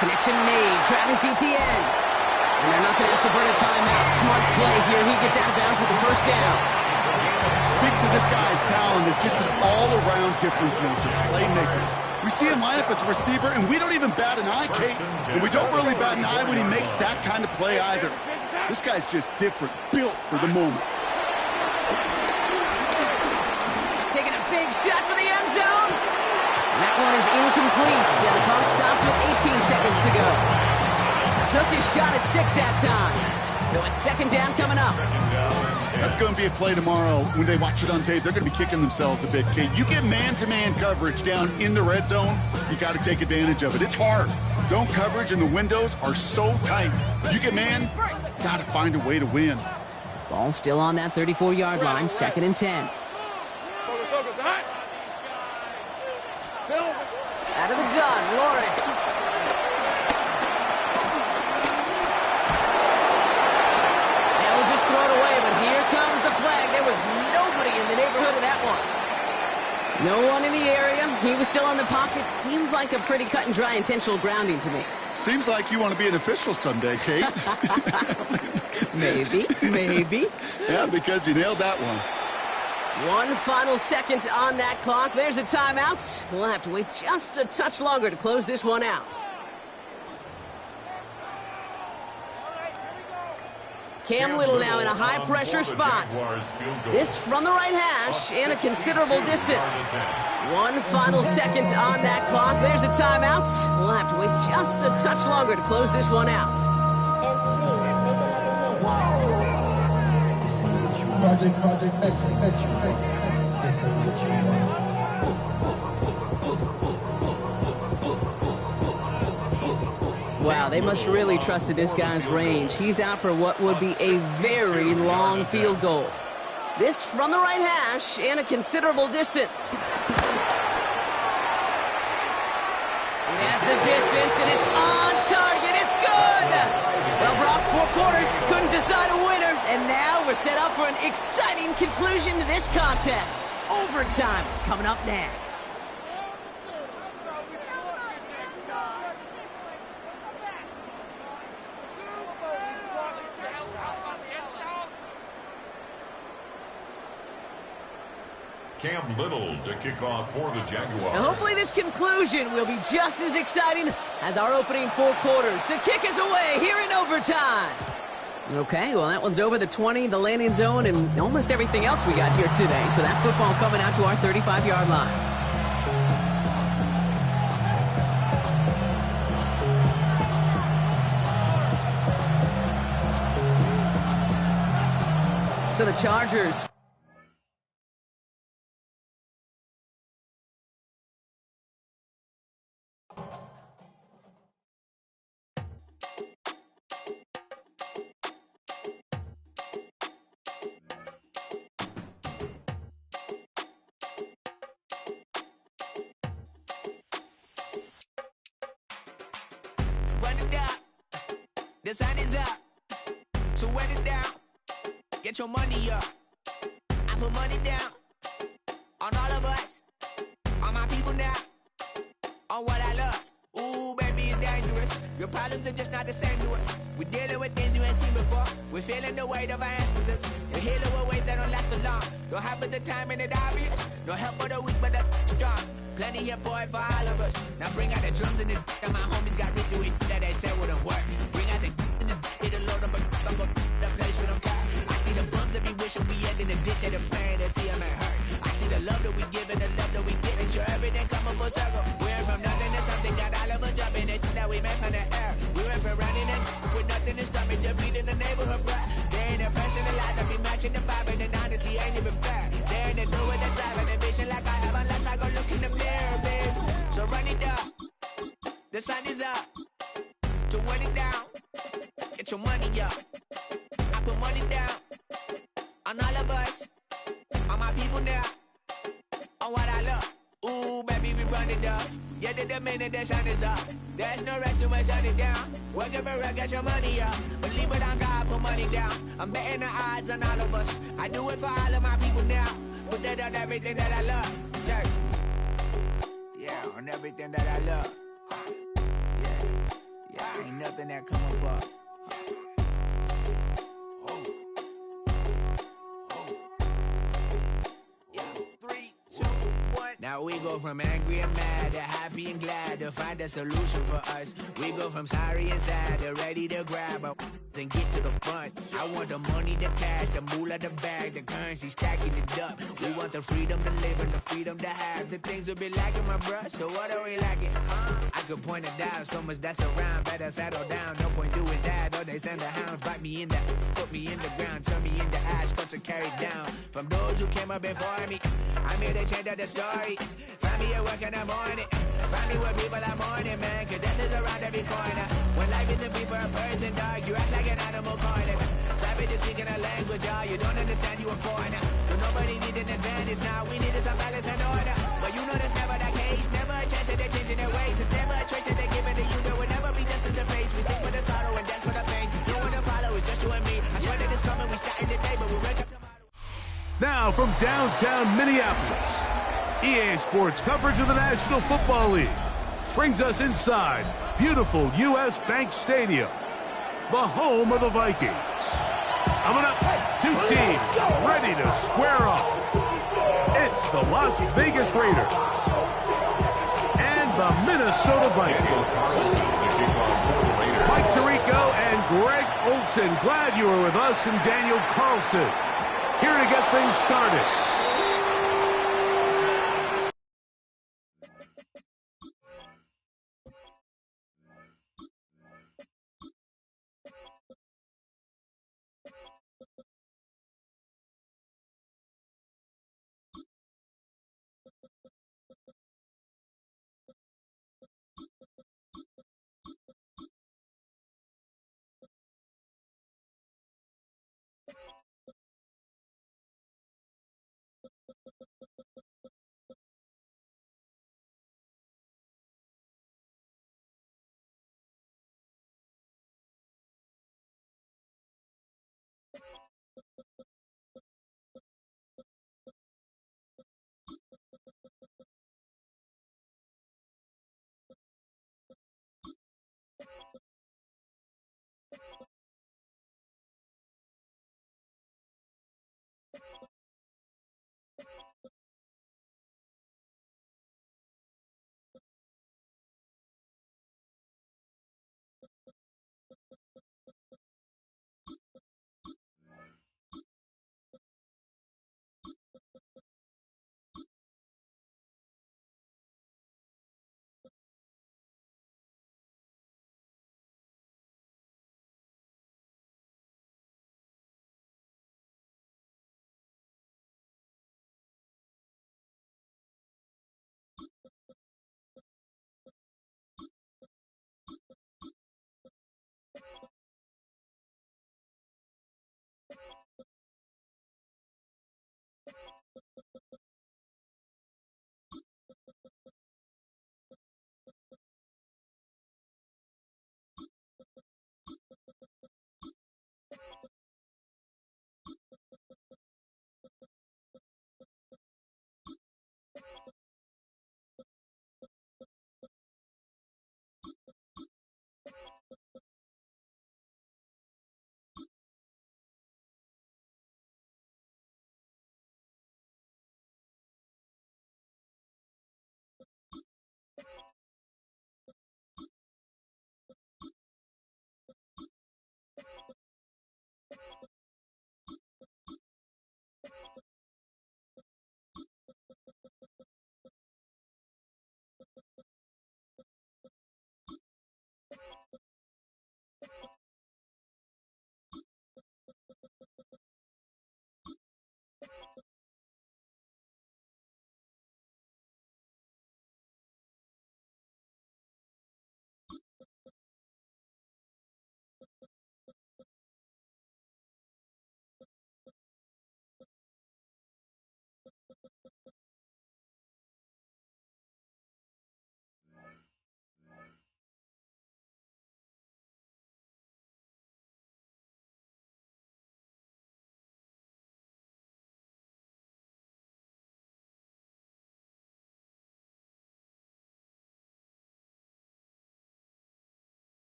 Connection made. Travis Etienne. And they're not going to have to burn a timeout. Smart play here. He gets out of bounds with the first down. Speaks to this guy's talent as just an all-around difference maker, playmaker. We see him line up as a receiver, and we don't even bat an eye, Kate. And we don't really bat an eye when he makes that kind of play either. This guy's just different, built for the moment. Taking a big shot for the end zone. And that one is incomplete, and the clock stops with 18 seconds to go. Took his shot at 6 that time. So it's 2nd down coming up. That's going to be a play tomorrow. When they watch it on tape, they're going to be kicking themselves a bit, Kate. You get man-to-man coverage down in the red zone, you got to take advantage of it. It's hard. Zone coverage and the windows are so tight. You get man, got to find a way to win. Ball still on that 34-yard line, 2nd and 10. Out of the gun, Lawrence. They'll just throw it away, but here comes the flag. There was nobody in the neighborhood of that one. No one in the area. He was still in the pocket. Seems like a pretty cut and dry intentional grounding to me. Seems like you want to be an official someday, Kate. Maybe. Yeah, because you nailed that one. 1 final second on that clock. There's a timeout. We'll have to wait just a touch longer to close this one out. Cam Little now in a high-pressure spot. This from the right hash and a considerable distance. 1 final second on that clock. There's a timeout. We'll have to wait just a touch longer to close this one out. Project, this ain't what you want. Wow, they must really trust this guy's range. He's out for what would be a very long field goal. This from the right hash and a considerable distance. He has the distance, and it's on target. It's good! Well, Brock, 4 quarters, couldn't decide a winner, and now we're set up for an exciting conclusion to this contest. Overtime is coming up next. Cam Little to kick off for the Jaguars. And hopefully this conclusion will be just as exciting as our opening 4 quarters. The kick is away here in overtime. Okay, well, that one's over the 20, the landing zone, and almost everything else we got here today. So that football coming out to our 35-yard line. So the Chargers... The sun is up, so wet it down, get your money up. I put money down on all of us, on my people now, on what I love. Ooh, baby, it's dangerous. Your problems are just not the same to us. We're dealing with things you ain't seen before. We're feeling the weight of our ancestors. You're healing with ways that don't last for long. Don't have but the time and it obvious. No help for the weak, but the strong. Plenty here, boy, for all of us. Now bring out the drums and the and my homies got rich doing that they said wouldn't work. Bring out the and the hit a load of the place with them car. I see the bums that be wishing we end in the ditch of the pain that see them ain't hurt. I see the love that we give and the love that we get. Make sure everything come up full circle. We're from nothing to something, got all of us jumping it that we made from the air. We went from running and with nothing to stop it, just beat in the neighborhood, bruh. They ain't the first in the life that be matching the vibe, and honestly ain't even fair. They ain't the do with the drive and the vision like I have unless I go look in the mirror, babe. So run it up, the sun is up, to run it down, get your money up. I put money down on all of us, on my people now, on what I love. Ooh, baby, we run it up. Yeah, the minute the sun is up, there's no rest to shut it down. Working for real, get your money up. Believe it on God, put money down. I'm betting the odds on all of us. I do it for all of my people now. Put that on everything that I love. Check. Yeah, on everything that I love. Yeah, ain't nothing that come above. Now we go from angry and mad to happy and glad to find a solution for us. We go from sorry and sad to ready to grab a then get to the front. I want the money, the cash, the moolah, the bag, the currency, stacking it up. We want the freedom to live and the freedom to have. The things will be lacking, my bruh, so what are we lacking? I could point it out, so much that's around. Better settle down, no point doing that. Or they send the hounds, bite me in the, put me in the ground, turn me into ash, culture carried down. From those who came up before me, I'm here to change up the story. Find me at work in the morning. Find me where people are mourning, man. Cause death is around every corner. When life isn't free for a person, dog, you act like an animal corner. Savage is speaking a language, y'all. You don't understand, you a foreigner. But nobody needs an advantage now. We needed some balance and order. But you know that's never the case. Never a chance that they're changing their ways. It's never a choice that they're giving to you. There will never be justice to face. We sing for the sorrow and dance for the pain. No one to follow, it's just you and me. I swear that it's coming. We starting today, but we'll wake up tomorrow. Now from downtown Minneapolis, EA Sports coverage of the National Football League brings us inside beautiful U.S. Bank Stadium, the home of the Vikings. Coming up, two teams ready to square off. It's the Las Vegas Raiders and the Minnesota Vikings. Mike Tirico and Greg Olson, glad you were with us, and Daniel Carlson here to get things started.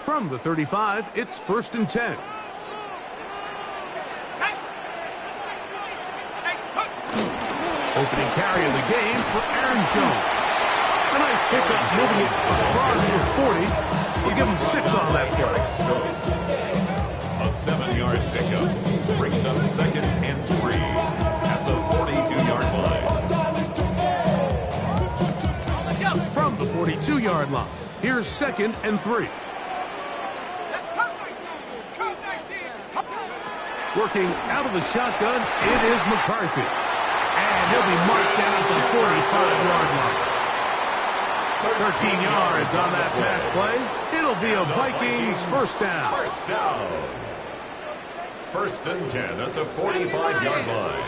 From the 35, it's 1st and 10. Opening carry of the game for Aaron Jones. A nice pickup, moving it across the 40. We'll give him 6 on that play. A 7-yard pickup brings up 2nd and 3 at the 42-yard line. From the 42-yard line, here's 2nd and 3. Working out of the shotgun, it is McCarthy. And he'll be marked down at the 45-yard line. 13 yards on that pass play. It'll be a Vikings first down. First down. 1st and 10 at the 45-yard line.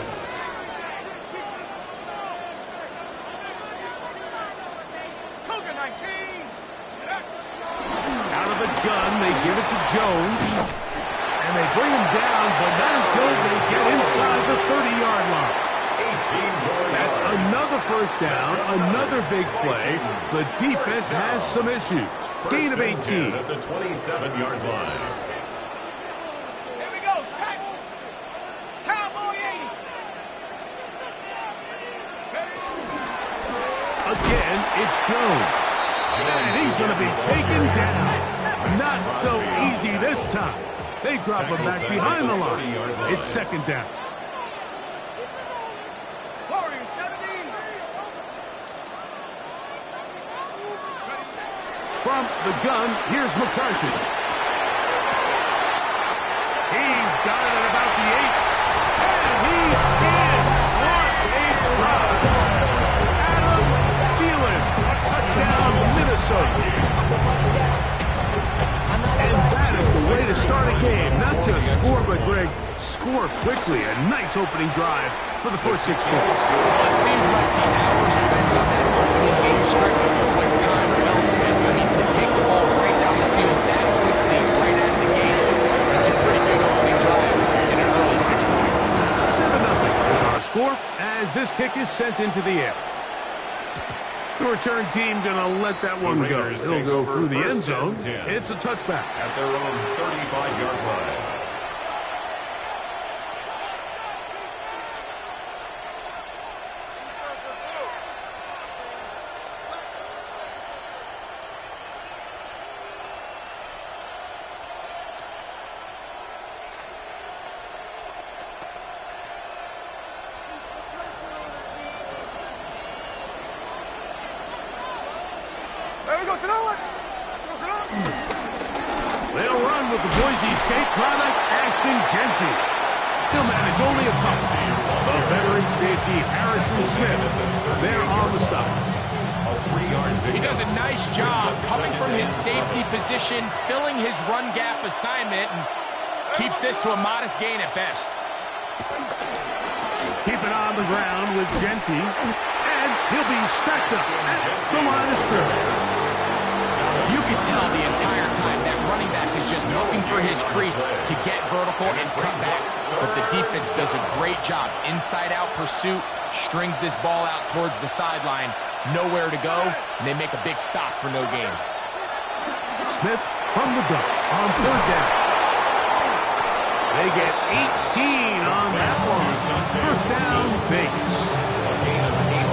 Out of the gun, they give it to Jones. And they bring him down, but not until they get inside the 30-yard line. That's another first down, another big play. The defense has some issues. Gain of 18. At the 27-yard line. Here we go, set. Cowboy 80. Again, it's Jones. And he's going to be taken down. Not so easy this time. They drop him back behind the line. It's 2nd down. From the gun, here's McCarthy. He's got it at about the 8. And he's in. What a drive. Adam Thielen. Touchdown, Minnesota. And that is the way to start a game. Not just score, but, Greg, score quickly. A nice opening drive for the first 6 points. Well, it seems like the hours spent on that opening game script was time well spent. I mean, to take the ball right down the field that quickly, right out of the gates, that's a pretty good opening drive in an early 6 points. 7-0 is our score as this kick is sent into the air. The return team going to let that one go. It'll go through the end zone. It's a touchback. At their own 35-yard line. They'll run with the Boise State product, Ashton Genty. He'll manage only a couple. The veteran safety, Harrison Smith, there on the stop. He does a nice job coming from his safety position, filling his run gap assignment, and keeps this to a modest gain at best. Keep it on the ground with Genty, and he'll be stacked up at the line of scrimmage. You can tell the entire time that running back is just looking for his crease to get vertical and cut back. But the defense does a great job. Inside-out pursuit, strings this ball out towards the sideline. Nowhere to go, and they make a big stop for no gain. Smith from the gun on 3rd down. They get 18 on that one. First down, Vegas.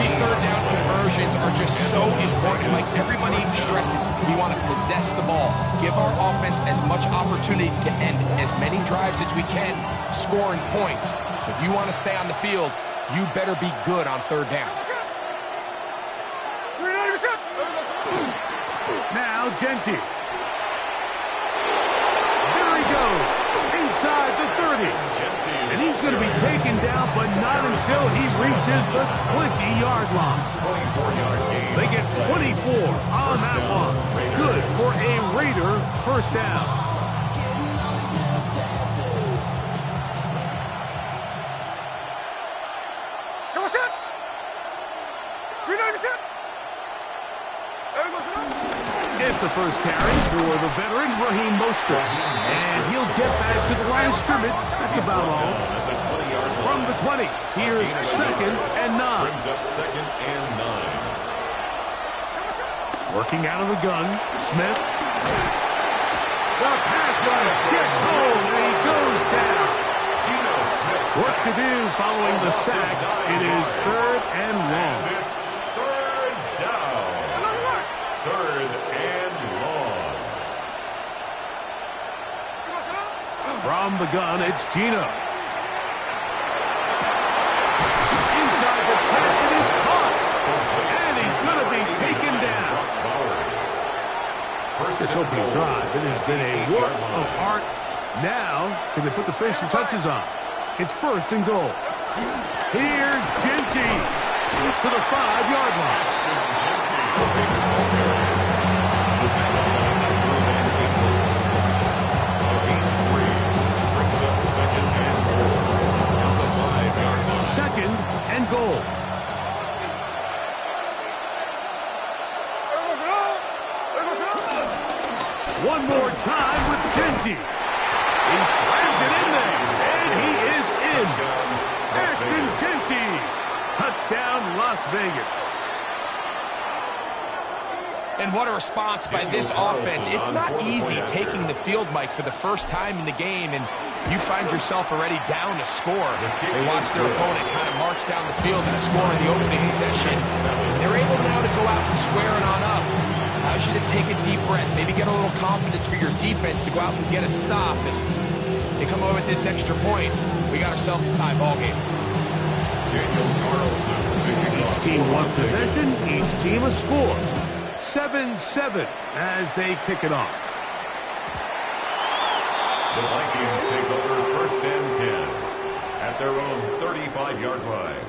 These 3rd down conversions are just so important. Like everybody stresses, we want to possess the ball, give our offense as much opportunity to end as many drives as we can, scoring points. So if you want to stay on the field, you better be good on 3rd down. Now Genty. There he goes. Inside the 30. And he's going to be taken down, but not until he reaches the 20-yard line. They get 24 on that one. Good for a Raider first down. It's a first carry for the veteran, Raheem Mostert. And he'll get back to the line of scrimmage. That's about all. From the 20, here's 2nd and 9. Brings up 2nd and 9. Working out of the gun, Smith. The pass rush gets home, and he goes down. Work to do following the sack. It is 3rd and long. It's 3rd down. 3rd and long. From the gun, it's Gino. Inside the 10, it is caught. And he's going to be taken down. This opening drive, it has been a work of art. Now, can they put the finishing touches on? It's 1st and goal. Here's Genty to the 5-yard line. Second and goal. One more time with Genty. He slams it in there, and he is in. Ashton Genty. Touchdown, Las Vegas. And what a response by this offense. It's not easy taking the field, Mike, for the first time in the game, and you find yourself already down to score. They watch their opponent kind of march down the field and score in the opening possession. And they're able now to go out and square it on up. Allows you to take a deep breath, maybe get a little confidence for your defense to go out and get a stop. And they come away with this extra point. We got ourselves a tie ball game. Each team one possession, each team a score. 7-7 as they kick it off. The Vikings take over 1st and 10 at their own 35-yard line.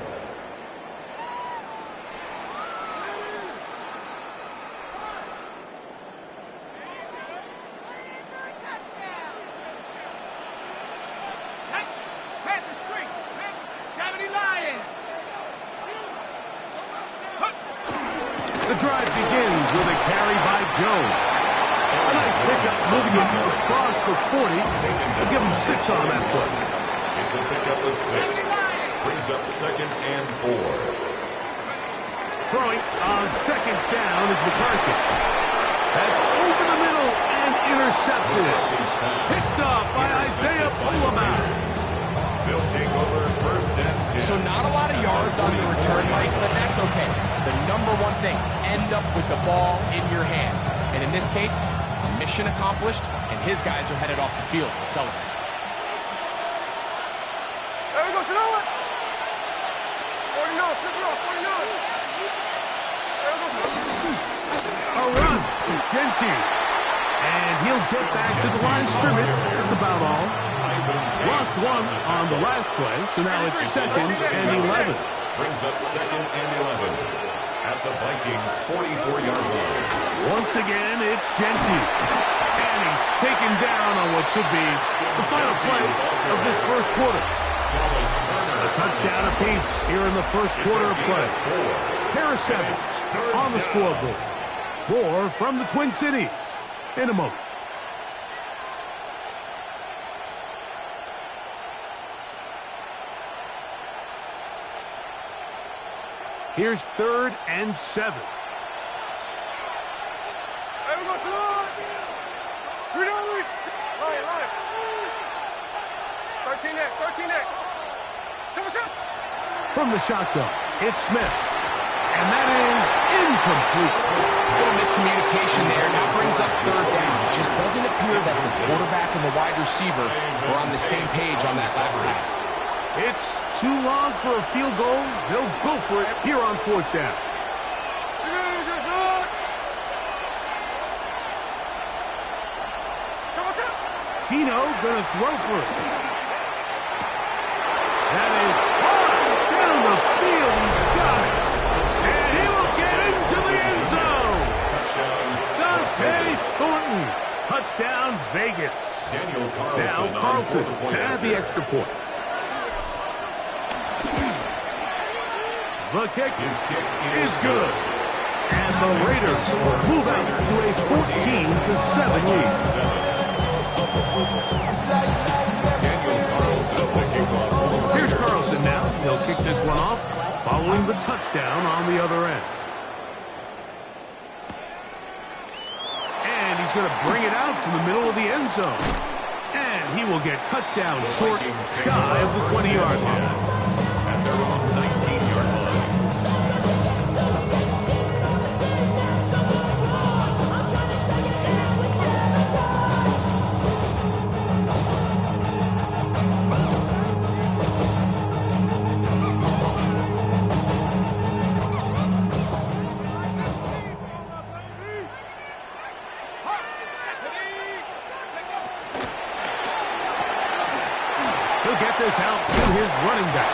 The drive begins with a carry by Jones. A nice pickup, moving it across the 40. They'll give him 6 on that play. It's a pickup of 6. Brings up 2nd and 4. Throwing on 2nd down is McCarthy. That's over the middle and intercepted. Picked off by Isaiah Pullman. They'll take over 1st and 10. So not a lot of yards on the return, Mike, but that's okay. The number one thing, end up with the ball in your hands. And in this case, mission accomplished, and his guys are headed off the field to celebrate. There we go, Sonoma! 49, flip it off, 49. There we go, A run, Genty. And he'll get back to the line of scrimmage. That's about all. Lost 1 on the last play, so now it's 2nd and 11. Brings up 2nd and 11 at the Vikings 44-yard line. Once again, it's Genty. And he's taken down on what should be the final play of this first quarter. A touchdown apiece here in the first quarter of play. Pair of 7s on the scoreboard. More from the Twin Cities in a moment. Here's 3rd and 7. There we go, Sonoma! 13 next. From the shotgun, it's Smith. And that is incomplete. A little miscommunication there. Now brings up 3rd down. It just doesn't appear that the quarterback and the wide receiver were on the same page on that last pass. It's too long for a field goal. They'll go for it here on 4th down. Gino gonna throw for it. That is hard down the field. He's got it. And he will get into the end zone. Dante Thornton. Touchdown, Vegas. Now Carlson to add the extra point. The kick is good. And the Raiders will move out to a 14-7 lead. Here's Carlson now. He'll kick this one off following the touchdown on the other end. And he's going to bring it out from the middle of the end zone. And he will get cut down short, shy of the 20-yard line. At their own 19-yard line. He'll get this out to his running back.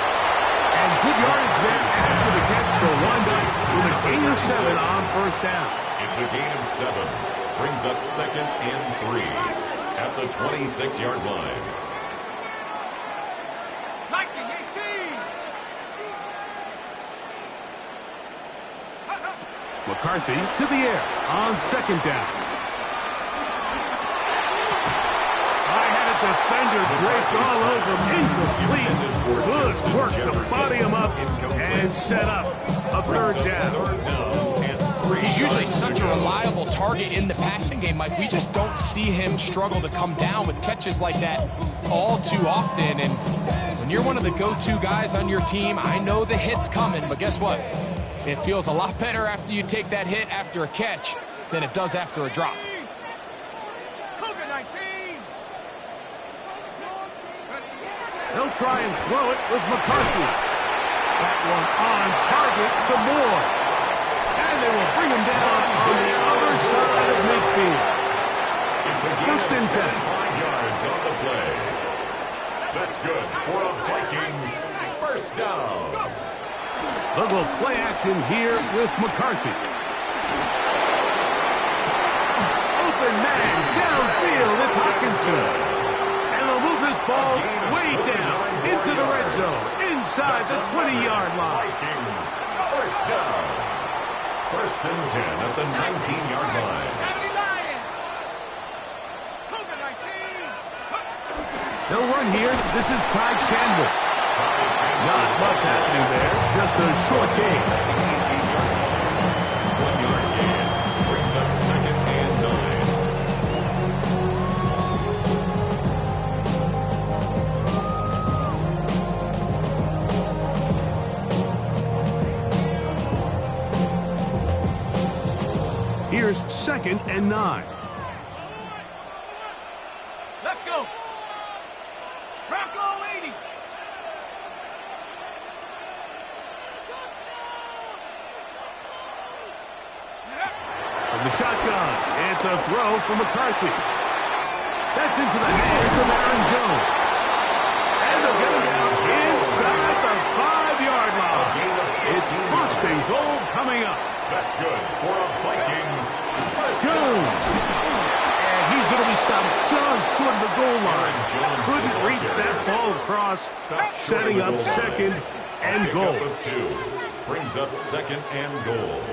And good yardage there after the catch. They'll wind up with a gain of 7 on first down. It's a gain of 7. Brings up 2nd and 3 at the 26-yard line. McCarthy to the air on 2nd down. Defender draped all over him. Incomplete. Good work to body him up and set up a 3rd down. He's usually such a reliable target in the passing game, Mike. We just don't see him struggle to come down with catches like that all too often. And when you're one of the go-to guys on your team, I know the hit's coming, but guess what? It feels a lot better after you take that hit after a catch than it does after a drop. They'll try and throw it with McCarthy. That one on target to Moore. And they will bring him down on the other side of midfield. It's a gain of 5 yards on the play. That's good for a Vikings first down. They'll go play action here with McCarthy. Open man downfield. It's Hawkinson. Move this ball way down into the red zone, inside the 20-yard line. Vikings, first down. 1st and 10 at the 19-yard line. They'll run here. This is Ty Chandler. Not much happening there, just a short game. 1-yard gain brings up 2nd and 9. Here's 2nd and 9. Let's go. Rocco 80. From the shotgun, it's a throw for McCarthy. That's into the hands of Aaron Jones. And they'll get him down inside the 5-yard line. It's 1st and goal coming up. That's good for a Vikings first down. And he's going to be stopped just short of the goal line. Couldn't reach that ball across, setting up 2nd and goal. Of 2 brings up 2nd and goal.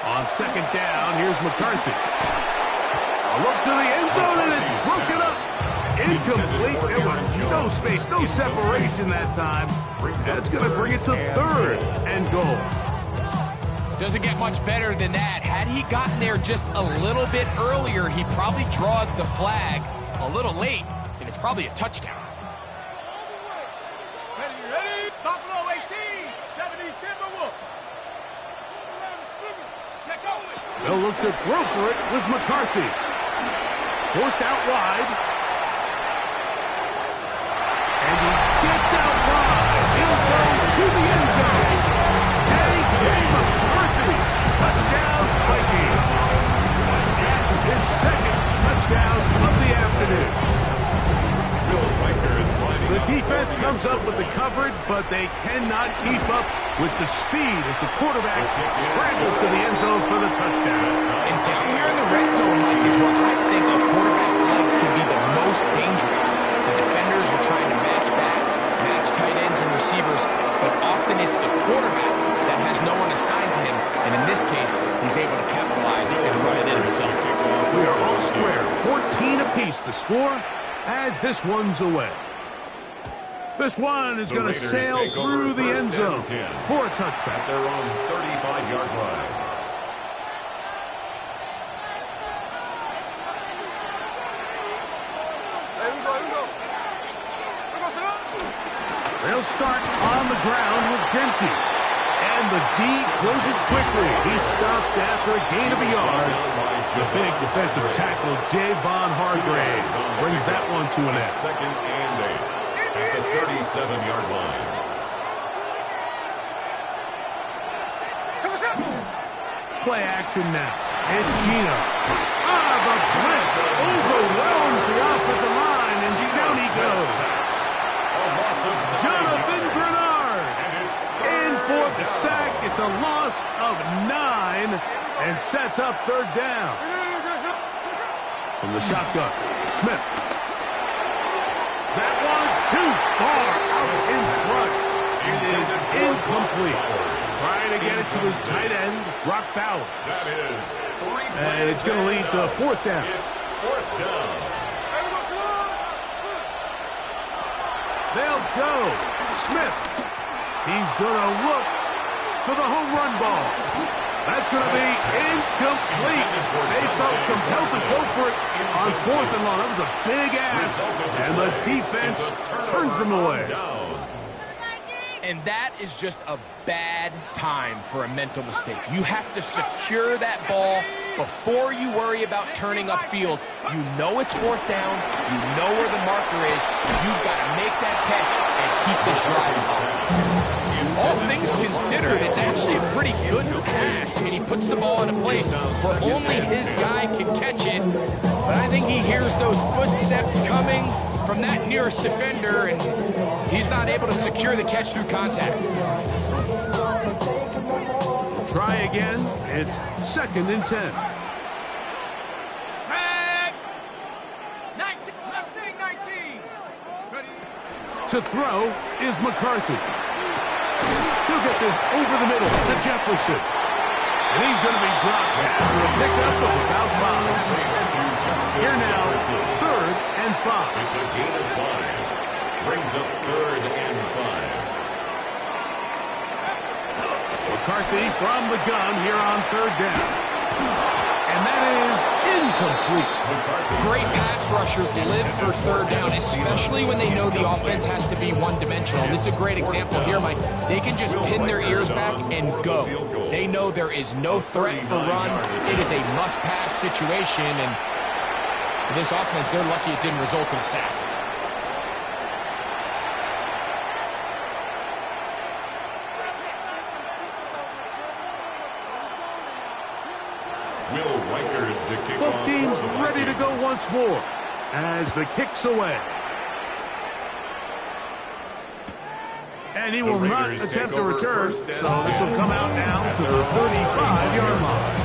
On 2nd down, here's McCarthy. A look to the end zone, and it's broken up. Incomplete. There was no space, no separation that time. That's going to bring it to 3rd and goal. Doesn't get much better than that. Had he gotten there just a little bit earlier, he probably draws the flag a little late, and it's probably a touchdown. Ready? Buffalo 18, 70 Timberwolves. They'll look to throw for it with McCarthy. Forced out wide. And he gets out wide. He'll go to the end zone. A.J. McCarthy. Touchdown, Vikings. His 2nd touchdown of the afternoon. The defense comes up with the coverage, but they cannot keep up with the speed as the quarterback scrambles to the end zone for the touchdown. And down here in the red zone, Mike, is where I think a quarterback's legs can be the most dangerous. The defenders are trying to match backs, match tight ends and receivers, but often it's the quarterback that has no one assigned to him, and in this case, he's able to capitalize and run it in himself. We are all square, 14 apiece the score as this one's away. This one is going to sail through the end zone for a touchback. At their own 35-yard line. start on the ground with Genty. And the D closes quickly. He's stopped after a gain of a yard. The big defensive tackle, Javon Hargrave, brings that one to an end. Second and 8 at the 37-yard line. Play action now. It's Gino. The blitz overwhelms the offensive line, and down he goes. Jonathan Grenard. In for the sack. It's a loss of 9 and sets up third down. From the shotgun, Smith. That one too far out in front. It is incomplete. Trying to get it to his tight end, Brock Bowers. That is 3 and it's going to lead to a fourth down. It's fourth down. They'll go. Smith. He's going to look for the home run ball. That's going to be incomplete. They felt compelled to go for it on fourth and long. That was a big ask. And the defense turns them away. And that is just a bad time for a mental mistake. You have to secure that ball before you worry about turning upfield. You know it's fourth down. You know where the marker is. You've got to make that catch and keep this drive up. All things considered, it's actually a pretty good pass. I mean, he puts the ball in a place where only his guy can catch it. But I think he hears those footsteps coming from that nearest defender, and he's not able to secure the catch through contact. Try again. It's second and 10. To throw is McCarthy. He'll get this over the middle to Jefferson. And he's going to be dropped after a pickup of about 5. Here now, third and 5. It's a gain of 5. Brings up third and 5. McCarthy from the gun here on third down. And that is incomplete. Great pass rushers live for third down, especially when they know the offense has to be one-dimensional. This is a great example here, Mike. They can just pin their ears back and go. They know there is no threat for run. It is a must-pass situation, and for this offense, they're lucky it didn't result in a sack. Both teams ready to go once more as the kick's away. And he will not attempt to return, so this will come out now to the 35-yard line.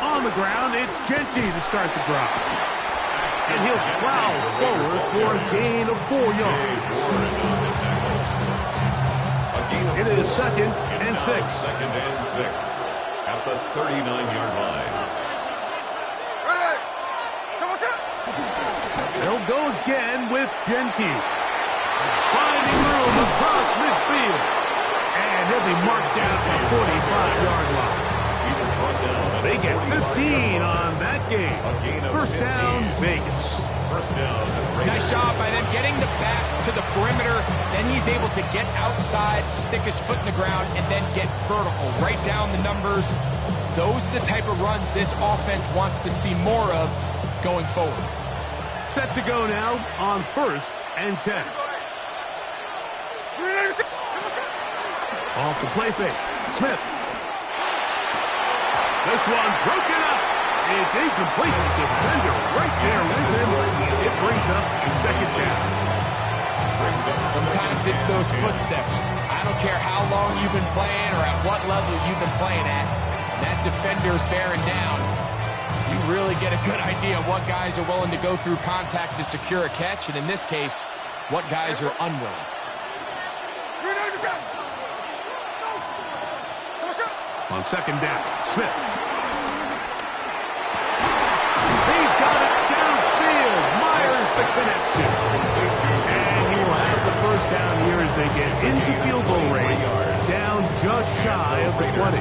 On the ground, it's Genty to start the drive. And he'll plow forward for a gain of 4 yards. It is second and 6. Second and 6 at the 39-yard line. They'll go again with Genty. Finding room across midfield. And he'll be marked down at the 45-yard line. They get 15 on that game. First down, Vegas. Nice job by them getting the back to the perimeter. Then he's able to get outside, stick his foot in the ground, and then get vertical. Right down the numbers. Those are the type of runs this offense wants to see more of going forward. Set to go now on first and 10. Off the play fake. Smith. This one broken up. It's incomplete. The defender right there with him. It brings up second down. Sometimes it's those footsteps. I don't care how long you've been playing or at what level you've been playing at. That defender's bearing down. You really get a good idea of what guys are willing to go through contact to secure a catch, and in this case, what guys are unwilling. On second down, Smith. He's got it downfield. Myers the connection. And he will have the first down here as they get into field goal range. Down just shy of the 20.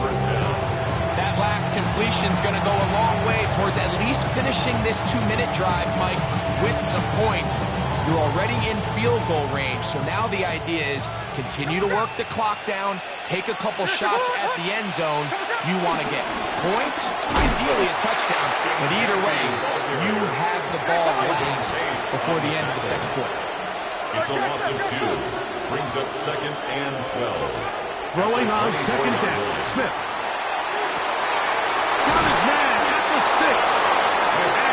this completion's going to go a long way towards at least finishing this 2-minute drive, Mike, with some points. You're already in field goal range, so now the idea is continue to work the clock down, take a couple shots at the end zone. You want to get points, ideally a touchdown, but either way, you have the ball last before the end of the second quarter. It's a loss of 2. Brings up 2nd and 12. Throwing on 2nd down, Smith. Got his man at the 6.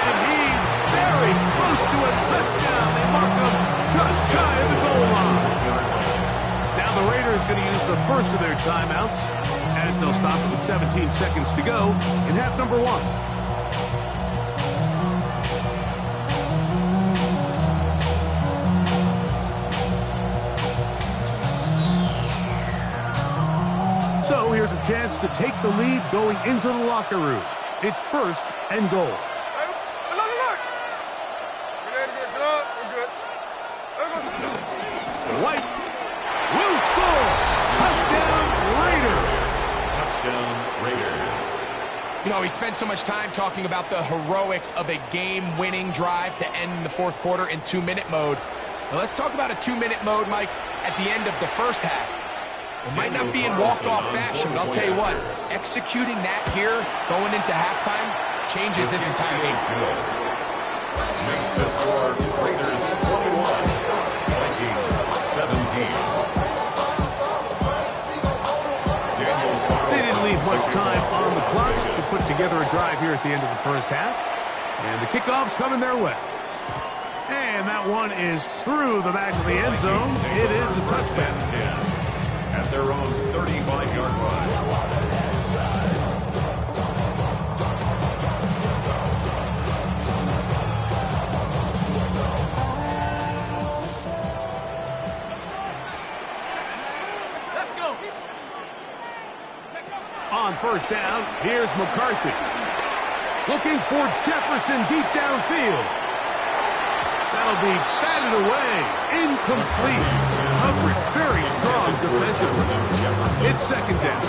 And he's very close to a touchdown. They mark him just shy of the goal line. Now the Raiders going to use the first of their timeouts as they'll stop it with 17 seconds to go in half number 1. So here's a chance to take the lead going into the locker room. It's 1st and goal. White will score. Touchdown Raiders. Touchdown Raiders. You know, we spent so much time talking about the heroics of a game-winning drive to end the fourth quarter in 2-minute mode. Now let's talk about a 2-minute mode, Mike, at the end of the first half. It might not be in walk-off fashion, but I'll tell you what, executing that here, going into halftime, changes this entire game. Makes the score Raiders 21, Vikings 17. They didn't leave much time on the clock to put together a drive here at the end of the first half. And the kickoff's coming their way. And that one is through the back of the end zone. It is a touchdown. At their own 35-yard line. Let's go. On first down, here's McCarthy. Looking for Jefferson deep downfield. That'll be batted away. Incomplete. Coverage very strong defensively. It's 2nd down.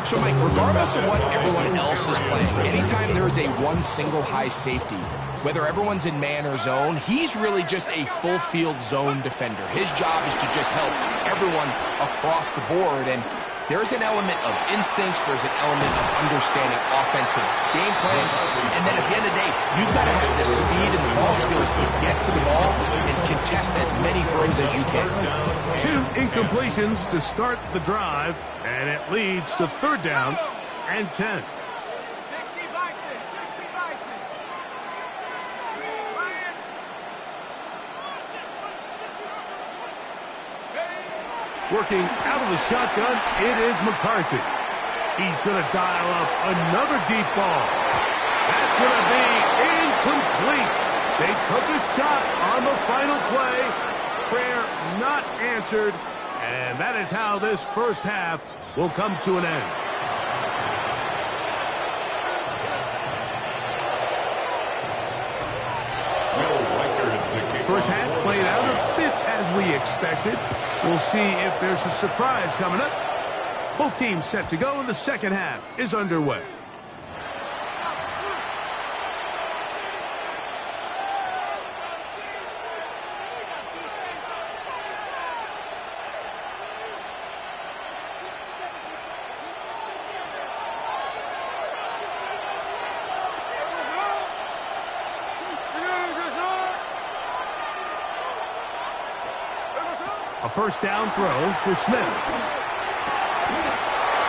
So, Mike, regardless of what everyone else is playing, anytime there is a one single high safety, whether everyone's in man or zone, he's really just a full field zone defender. His job is to just help everyone across the board. And there's an element of instincts, there's an element of understanding offensive game plan, and then at the end of the day, you've got to have the speed and the ball skills to get to the ball and contest as many throws as you can. 2 incompletions to start the drive, and it leads to 3rd down and 10. Working out of the shotgun, it is McCarthy. He's going to dial up another deep ball. That's going to be incomplete. They took a shot on the final play. Prayer not answered. And that is how this first half will come to an end. First half played out a bit as we expected. We'll see if there's a surprise coming up. Both teams set to go, and the second half is underway. A first down throw for Smith.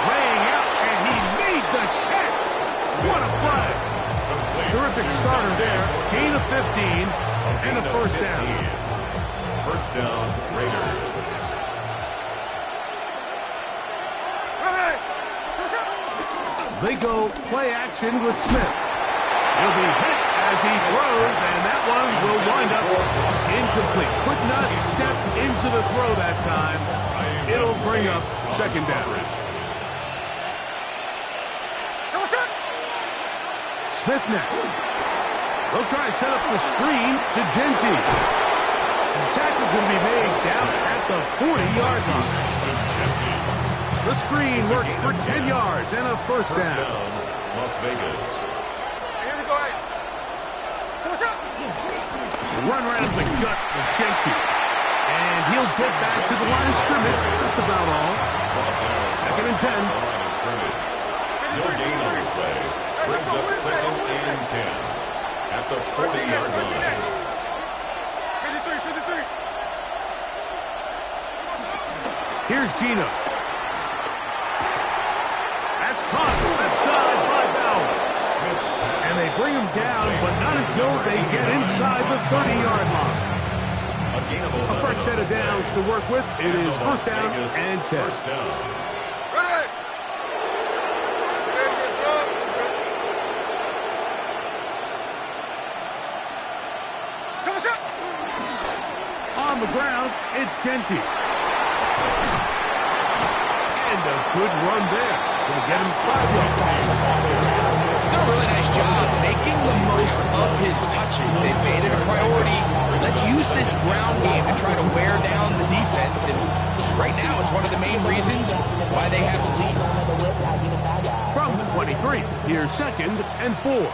Laying out, and he made the catch. What a play. Terrific starter there. Gain of 15 and a first down. First down, Raiders. They go play action with Smith. He'll be hit as he throws, and that one will wind up incomplete. Could not step into the throw that time. It'll bring up second down. Smith next. They'll try to set up the screen to Genty. The tackle's going to be made down at the 40-yard line. The screen works for 10 yards and a first down. Las Vegas. Run around the gut with JT. And he'll get back to the line of scrimmage. That's about all. Second and 10. No gain on the play. Brings up second and 10 at the 40-yard line. 53. Here's Gino. That's caught left side by Bowers. And they bring him down, but not until they get inside the 30-yard line. A fresh set of downs to work with. It is first down and 10. First down. On the ground, it's Genty. And a good run there. Going to get him 5 yards. He's done a really nice job making the most of his touches. They've made it a priority. Let's use this ground game to try to wear down the defense. And right now, it's one of the main reasons why they have the lead. From the 23, here's second and 4.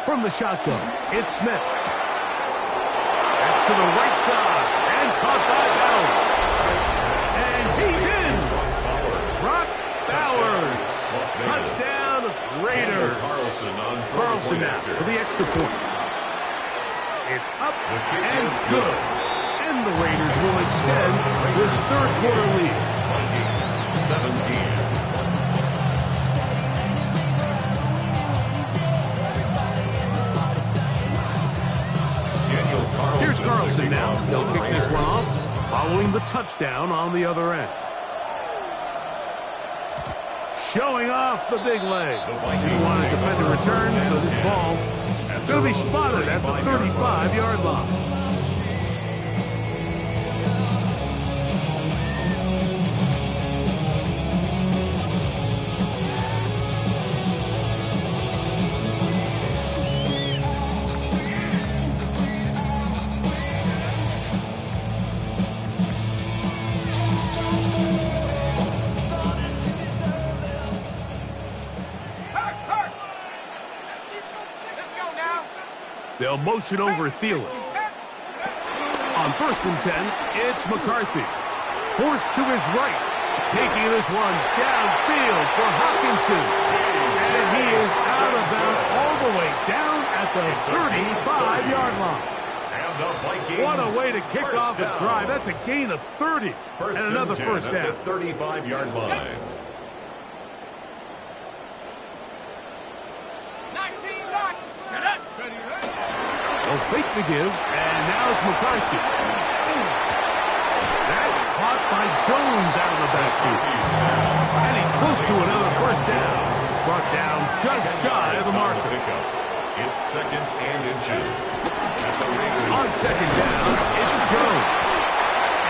From the shotgun, it's Smith. That's to the right side, and caught by Bowers. And he's in! Croc Bowers. Touchdown, Raiders. Carlson now for the extra point. It's up and good. And the Raiders will extend this third quarter lead. 17. Here's Carlson now. He'll kick this one off, following the touchdown on the other end. Showing off the big leg. He wanted to defend a return, so this ball going to be spotted at the 35-yard line. They'll motion over Thielen. On first and 10, it's McCarthy. Forced to his right. Taking this one downfield for Hawkinson. And he is out of bounds all the way down at the 35-yard line. What a way to kick off a drive. That's a gain of 30. And another first down. At the 35-yard line. They'll fake the give, and now it's McCarthy. That's caught by Jones out of the backfield. And he's close to another first down. Brought down just shy of the marker. It's second and inches. On second down, it's Jones.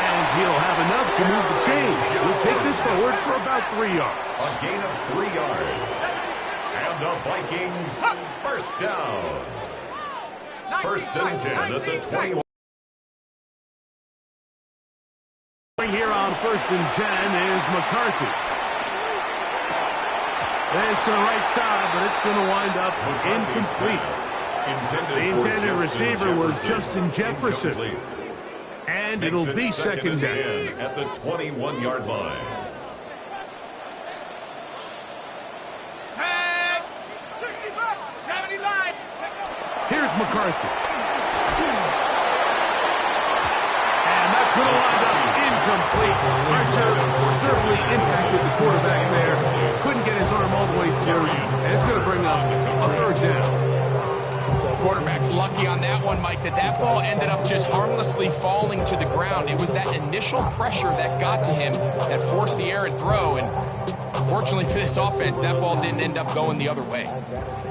And he'll have enough to move the chains. He'll take this forward for about 3 yards. A gain of 3 yards. And the Vikings first down. First and 10 at the 21. Here on first and 10 is McCarthy. There's to the right side, but it's going to wind up incomplete. The intended receiver was Justin Jefferson. And it'll be second down. At the 21-yard line. 70 line. Here's McCarthy. And that's going to wind up incomplete. Pressure certainly impacted the quarterback there. Couldn't get his arm all the way through. And it's going to bring up a third down. Quarterback's lucky on that one, Mike, that ball ended up just harmlessly falling to the ground. It was that initial pressure that got to him that forced the errant throw. And fortunately for this offense, that ball didn't end up going the other way.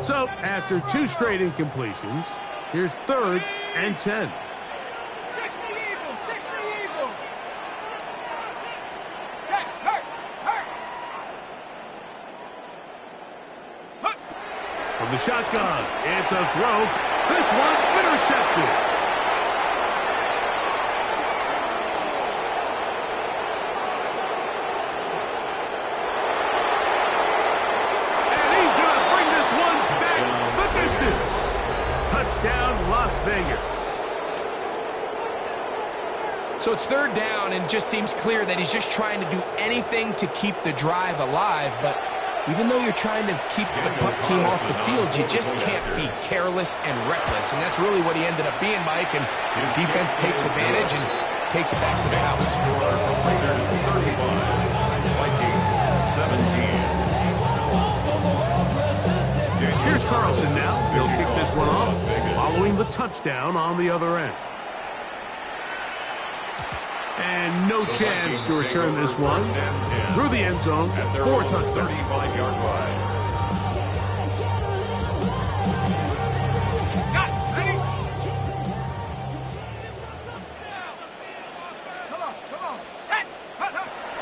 So, after 2 straight incompletions, here's third and 10. 6 for the Eagles, 6 for the Eagles. Check, hurt. From the shotgun, it's a throw. This one intercepted. So it's third down, and it just seems clear that he's just trying to do anything to keep the drive alive. But even though you're trying to keep the pup team off the field, you just can't be careless and reckless. And that's really what he ended up being, Mike. And defense takes advantage and takes it back to the house. Raiders 35, Vikings 17. Here's Carlson now. He'll kick this one off, following the touchdown on the other end. And no chance to return this one through the end zone for a touchdown. 35-yard line.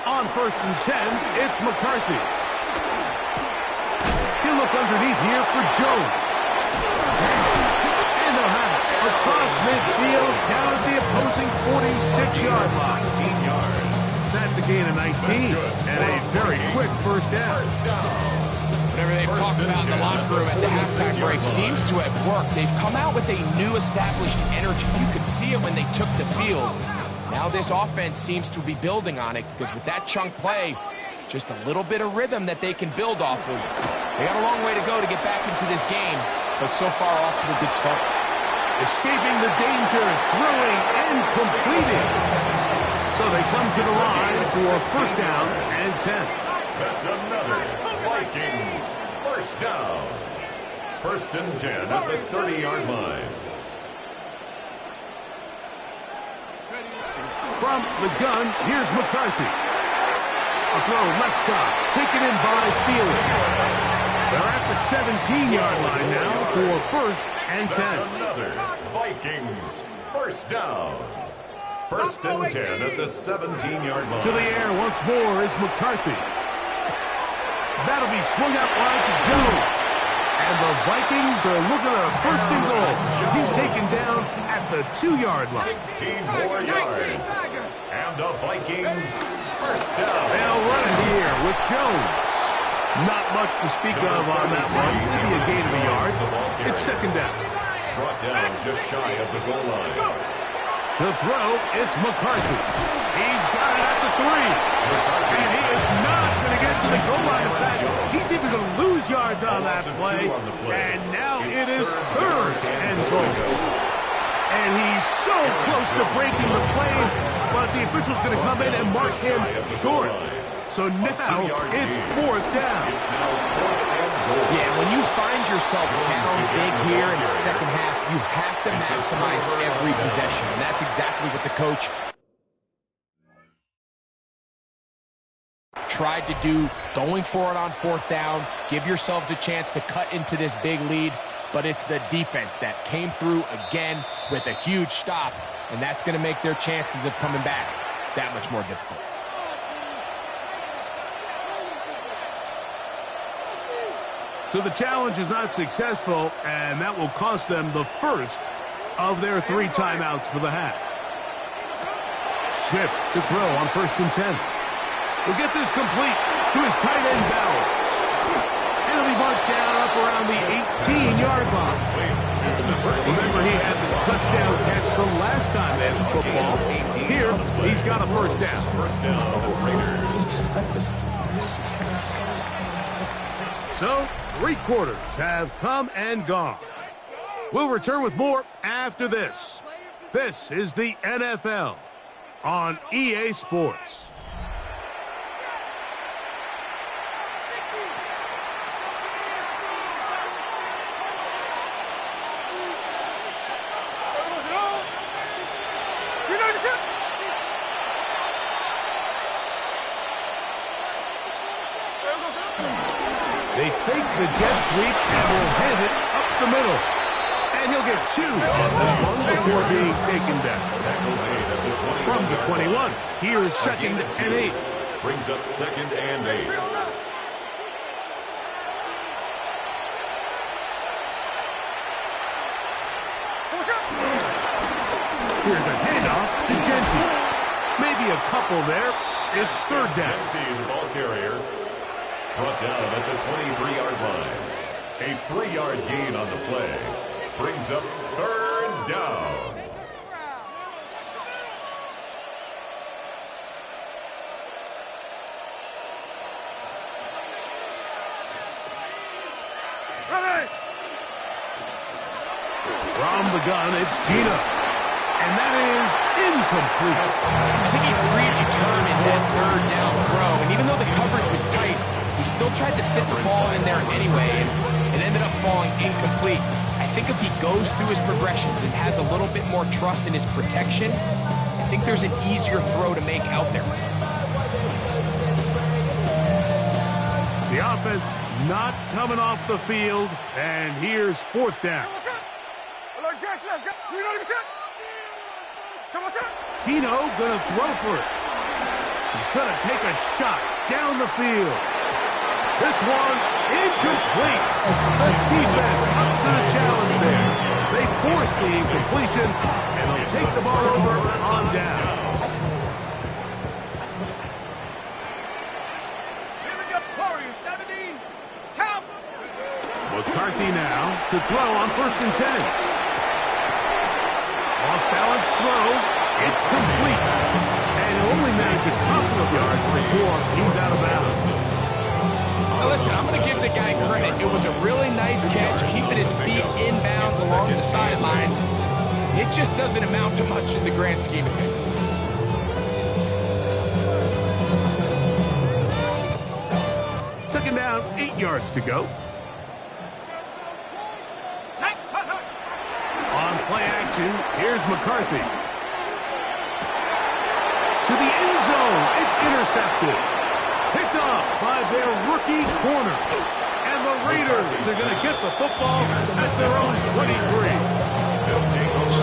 On 1st and 10, it's McCarthy. He'll look underneath here for Jones. And they'll have it across midfield down at the opposing 46-yard line. 19 yards. That's a gain of 19 and a very quick first down. Whatever they've talked about in the locker room at the halftime break seems to have worked. They've come out with a new established energy. You could see it when they took the field. Now this offense seems to be building on it, because with that chunk play, just a little bit of rhythm that they can build off of. They got a long way to go to get back into this game, but so far off to a good start. Escaping the danger, throwing and completing. So they come to the line for first down and 10. That's another Vikings first down. 1st and 10 at the 30-yard line. From the gun, here's McCarthy. A throw left side, taken in by Thielen. They're at the 17-yard line now for 1st and 10. That's another Vikings first down. 1st and 10 at the 17-yard line. To the air once more is McCarthy. That'll be swung out wide to Jones. And the Vikings are looking at a 1st and goal as he's taken down at the 2-yard line. 16 more yards. And the Vikings first down. They'll run it here with Jones. Not much to speak of on that one. Maybe a gain of a yard. It's 2nd down. Brought down just shy of the goal line. To throw, it's McCarthy. He's got it at the 3. And he is not going to get to the goal line. In fact, he's even going to lose yards on that play. And now it is 3rd and goal. And he's so close to breaking the play, but the official's going to come in and mark him short. So now it's 4th down. Yeah, when you find yourself down big here in the second half, you have to maximize every possession. And that's exactly what the coach tried to do, going for it on 4th down. Give yourselves a chance to cut into this big lead. But it's the defense that came through again with a huge stop. And that's going to make their chances of coming back that much more difficult. So the challenge is not successful, and that will cost them the first of their 3 timeouts for the half. Smith to throw on 1st and 10. He'll get this complete to his tight end Bowers. And he'll be marked down up around the 18-yard line. Remember, he had the touchdown catch from last time they had the football. Here, he's got a first down. First down for Raiders. So, 3 quarters have come and gone. We'll return with more after this. This is the NFL on EA Sports. They fake the jet sweep and will hand it up the middle. And he'll get 2 on this one before being taken down. From the 21, here's 2nd and 8. Brings up 2nd and 8. Here's a handoff to Genty. Maybe a couple there. It's 3rd down. Genty, the ball carrier. Brought down at the 23-yard line. A 3-yard gain on the play. Brings up 3rd down. From the gun, it's Gino. And that is incomplete. I think he predetermined that third down throw, and even though the coverage was tight, he still tried to fit the ball in there anyway, and it ended up falling incomplete. I think if he goes through his progressions and has a little bit more trust in his protection, I think there's an easier throw to make out there. The offense not coming off the field, and here's fourth down. Gino gonna throw for it. He's gonna take a shot down the field. This one is complete. The defense up to the challenge there. They force the incompletion, and they'll take the ball over on down. McCarthy now to throw on 1st and 10. Off-balance throw. It's complete. And he'll only manage a couple of yards before he's out of bounds. Now listen, I'm going to give the guy credit. It was a really nice catch, keeping his feet inbounds along the sidelines. It just doesn't amount to much in the grand scheme of things. Second down, 8 yards to go. On play action, here's McCarthy. To the end zone, it's intercepted. Picked up by their rookie corner. And the Raiders are going to get the football at their own 23.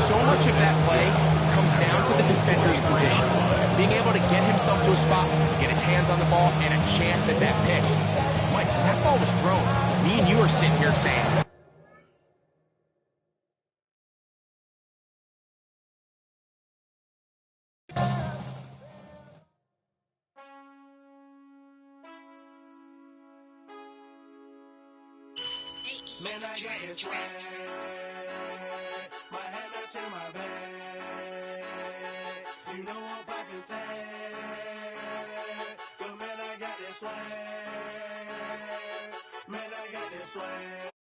So much of that play comes down to the defender's position. Being able to get himself to a spot, to get his hands on the ball, and a chance at that pick. Mike, when that ball was thrown, me and you are sitting here saying, man, I got this swag. My head not in my bag. You know I'm poppin' tag. But man, I got this swag. Man, I got this swag.